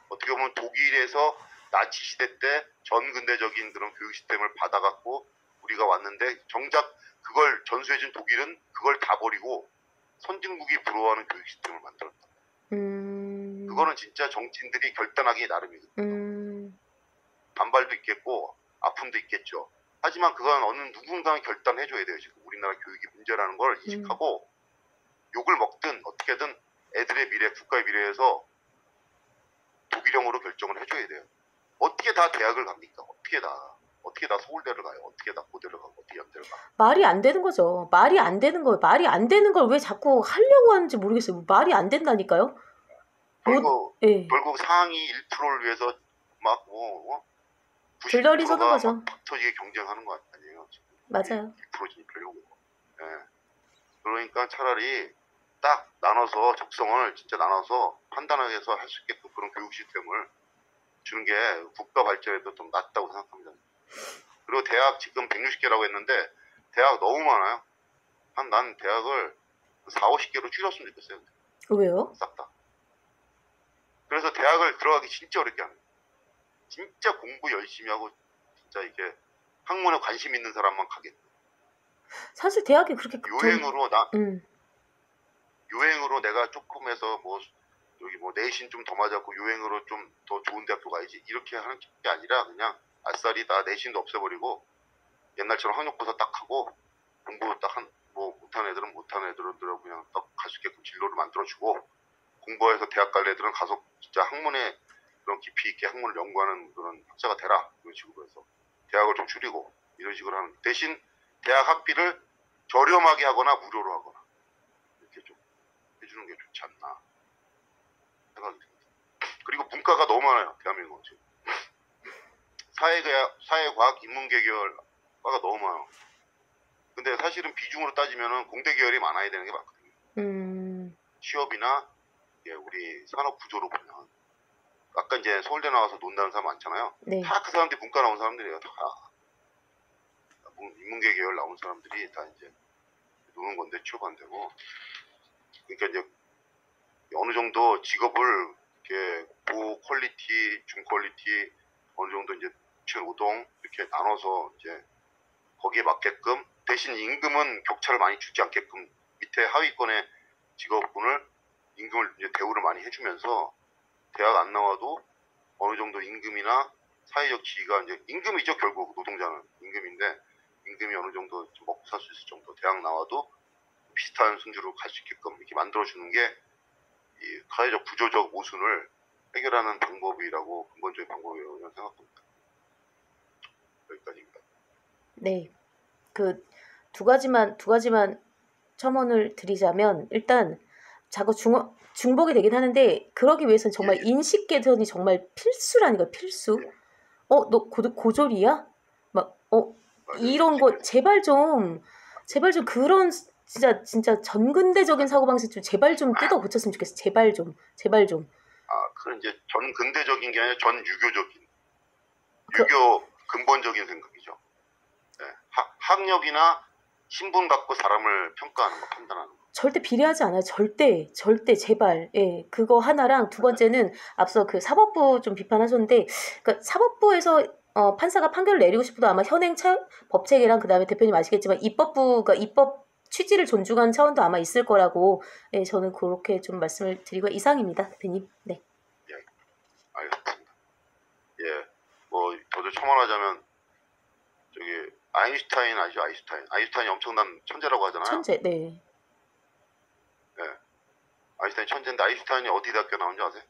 B: 어떻게 보면 독일에서 나치 시대 때 전근대적인 그런 교육 시스템을 받아갖고 우리가 왔는데 정작 그걸 전수해준 독일은 그걸 다 버리고 선진국이 부러워하는 교육 시스템을 만들었다. 그거는 진짜 정치인들이 결단하기 나름이거든요. 반발도 있겠고 아픔도 있겠죠. 하지만 그건 어느 누군가는 결단해줘야 돼요. 지금 우리나라 교육이 문제라는 걸 인식하고 욕을 먹든 어떻게든 애들의 미래, 국가의 미래에서 독일형으로 결정을 해줘야 돼요. 어떻게 다 대학을 갑니까? 어떻게 다 서울대를 가요? 어떻게 다 고대를 가고 어떻게 연대를 가요?
A: 말이 안 되는 거죠. 말이 안 되는 거예요. 말이 안 되는 걸 왜 자꾸 하려고 하는지 모르겠어요. 말이 안 된다니까요.
B: 결국 상위 1%를 위해서 막
A: 들러리 서는
B: 90%가
A: 거죠.
B: 막 터지게 경쟁하는 거 아니에요?
A: 맞아요.
B: 1% 진입하려고. 예. 그러니까 차라리 딱 나눠서 적성을 진짜 나눠서 판단해서 할 수 있게끔 그런 교육 시스템을 주는 게 국가 발전에도 좀 낫다고 생각합니다. 그리고 대학 지금 160개라고 했는데 대학 너무 많아요. 난 대학을 4, 50개로 줄였으면 좋겠어요.
A: 왜요?
B: 싹 다. 그래서 대학을 들어가기 진짜 어렵게 하는 거예요. 진짜 공부 열심히 하고 진짜 이게 학문에 관심 있는 사람만 가겠다.
A: 사실 대학이 그렇게
B: 유행으로 내가 조금 해서 여기 내신 좀 더 맞았고 유행으로 좀 더 좋은 대학교 가야지 이렇게 하는 게 아니라 그냥 아싸리 다 내신도 없애버리고 옛날처럼 학력고사 딱 하고 공부 딱 못한 애들은 못한 애들은 그냥 딱 갈 수 있게끔 진로를 만들어주고 공부해서 대학 갈 애들은 가서 진짜 학문에 그런 깊이 있게 학문을 연구하는 그런 학자가 되라 이런 식으로 해서 대학을 좀 줄이고 이런 식으로 하는 대신 대학 학비를 저렴하게 하거나 무료로 하거나 이렇게 좀 해주는 게 좋지 않나 생각이 듭니다. 그리고 문과가 너무 많아요. 대한민국은 지금 사회과학, 인문계 계열과가 너무 많아요. 근데 사실은 비중으로 따지면은 공대 계열이 많아야 되는 게 맞거든요. 취업이나 우리 산업 구조로 보면 아까 이제 서울대 나와서 논다는 사람 많잖아요.
A: 네.
B: 다 그 사람들이 문과 나온 사람들이에요. 다 인문계 계열 나온 사람들이 다 이제 노는 건데 취업 안 되고. 그러니까 이제 어느 정도 직업을 이렇게 고퀄리티, 중퀄리티 어느 정도 이제 노동 이렇게 나눠서 이제 거기에 맞게끔 대신 임금은 격차를 많이 주지 않게끔 밑에 하위권의 직업군을 임금을 이제 대우를 많이 해주면서 대학 안 나와도 어느 정도 임금이나 사회적 지위가 이제 임금이죠. 결국 노동자는 임금인데 임금이 어느 정도 좀 먹고 살 수 있을 정도 대학 나와도 비슷한 순주로 갈 수 있게끔 이렇게 만들어주는 게 이 사회적 구조적 모순을 해결하는 방법이라고 근본적인 방법이라고 저는 생각합니다. 여기까지입니다.
A: 네. 그 두 가지만 첨언을 드리자면 일단 자꾸 중복이 되긴 하는데 그러기 위해서는 정말 인식 개선이 정말 필수라니까 필수. 너 고졸이야? 막 이런 거 제발 좀 그런 진짜 전근대적인 사고방식 좀 제발 좀 뜯어 고쳤으면 좋겠어. 제발 좀.
B: 그건 이제 전근대적인 게 아니라 전유교적인 유교 근본적인 생각이죠. 네. 학력이나 신분 갖고 사람을 평가하는 거, 판단하는 거.
A: 절대 비례하지 않아요. 절대, 절대, 제발. 예, 그거 하나랑 두 번째는 앞서 그 사법부 좀 비판하셨는데, 그러니까 사법부에서 판사가 판결을 내리고 싶어도 아마 현행 법 체계랑 그다음에 대표님 아시겠지만 입법부가 입법 취지를 존중하는 차원도 아마 있을 거라고, 예, 저는 그렇게 좀 말씀을 드리고 이상입니다, 대표님. 네.
B: 예, 알겠습니다. 예, 뭐 저도 첨언하자면 저기 아인슈타인 아시죠? 아인슈타인이 엄청난 천재라고 하잖아요.
A: 천재, 네.
B: 예, 아인슈타인 천재인데 아인슈타인이 어디 대학교 나온 줄 아세요?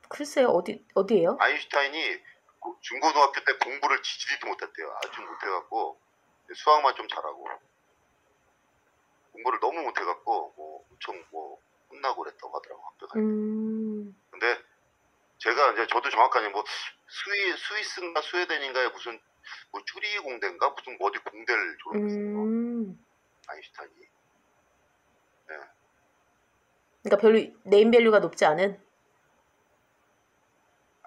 A: 글쎄요, 어디예요?
B: 아인슈타인이 중고등학교 때 공부를 지지리도 못했대요. 아주 못해갖고 수학만 좀 잘하고 공부를 너무 못해갖고 뭐 엄청 뭐 혼나고 그랬다고 하더라고, 학교 다닐 때. 근데 제가 이제 저도 정확하게 뭐 스위스인가 스웨덴인가에 무슨 뭐 쭈리 공대인가 무슨 어디 공대를 졸업했어요. 아인슈타인이. 네.
A: 그러니까 별로 네임밸류가 높지 않은.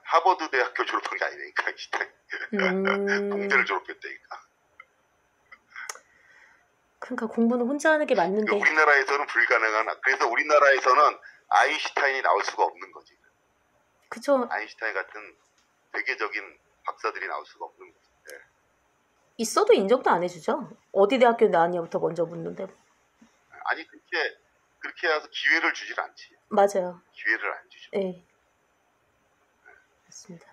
B: 하버드 대학교 졸업한 게 아니니까 아인슈타인. 공대를 졸업했다니까.
A: 그러니까 공부는 혼자 하는 게 맞는데.
B: 우리나라에서는 불가능한. 그래서 우리나라에서는 아인슈타인이 나올 수가 없는 거지.
A: 그쵸.
B: 아인슈타인 같은 세계적인 박사들이 나올 수가 없는 거지. 네.
A: 있어도 인정도 안 해주죠. 어디 대학교 나왔냐부터 먼저 묻는데.
B: 아니 그렇게 해서 기회를 주질 않지.
A: 맞아요.
B: 기회를 안 주죠.
A: 네. 맞습니다.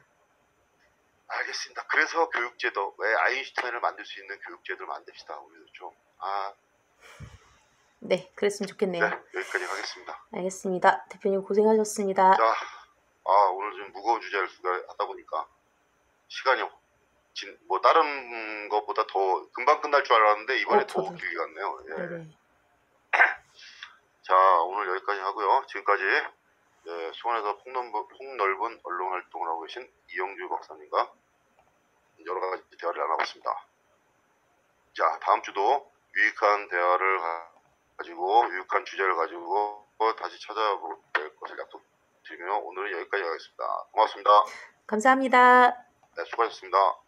B: 알겠습니다. 그래서 교육제도, 왜 아인슈타인을 만들 수 있는 교육제도를 만듭시다. 우리도 좀.
A: 네, 그랬으면 좋겠네요.
B: 네, 여기까지 하겠습니다.
A: 알겠습니다. 대표님 고생하셨습니다.
B: 자, 오늘 좀 무거운 주제를 하다 보니까 시간이 뭐 다른 것보다 더 금방 끝날 줄 알았는데 이번에 더 길게 갔네요. 예.
A: 네네.
B: 자, 오늘 여기까지 하고요. 지금까지 수원에서 폭넓은 언론 활동을 하고 계신 이영주 박사님과 여러 가지 대화를 나눠봤습니다. 자, 다음 주도 유익한 대화를 가지고 유익한 주제를 가지고 다시 찾아볼 것을 약속드리며 오늘은 여기까지 하겠습니다. 고맙습니다.
A: 감사합니다.
B: 네, 수고하셨습니다.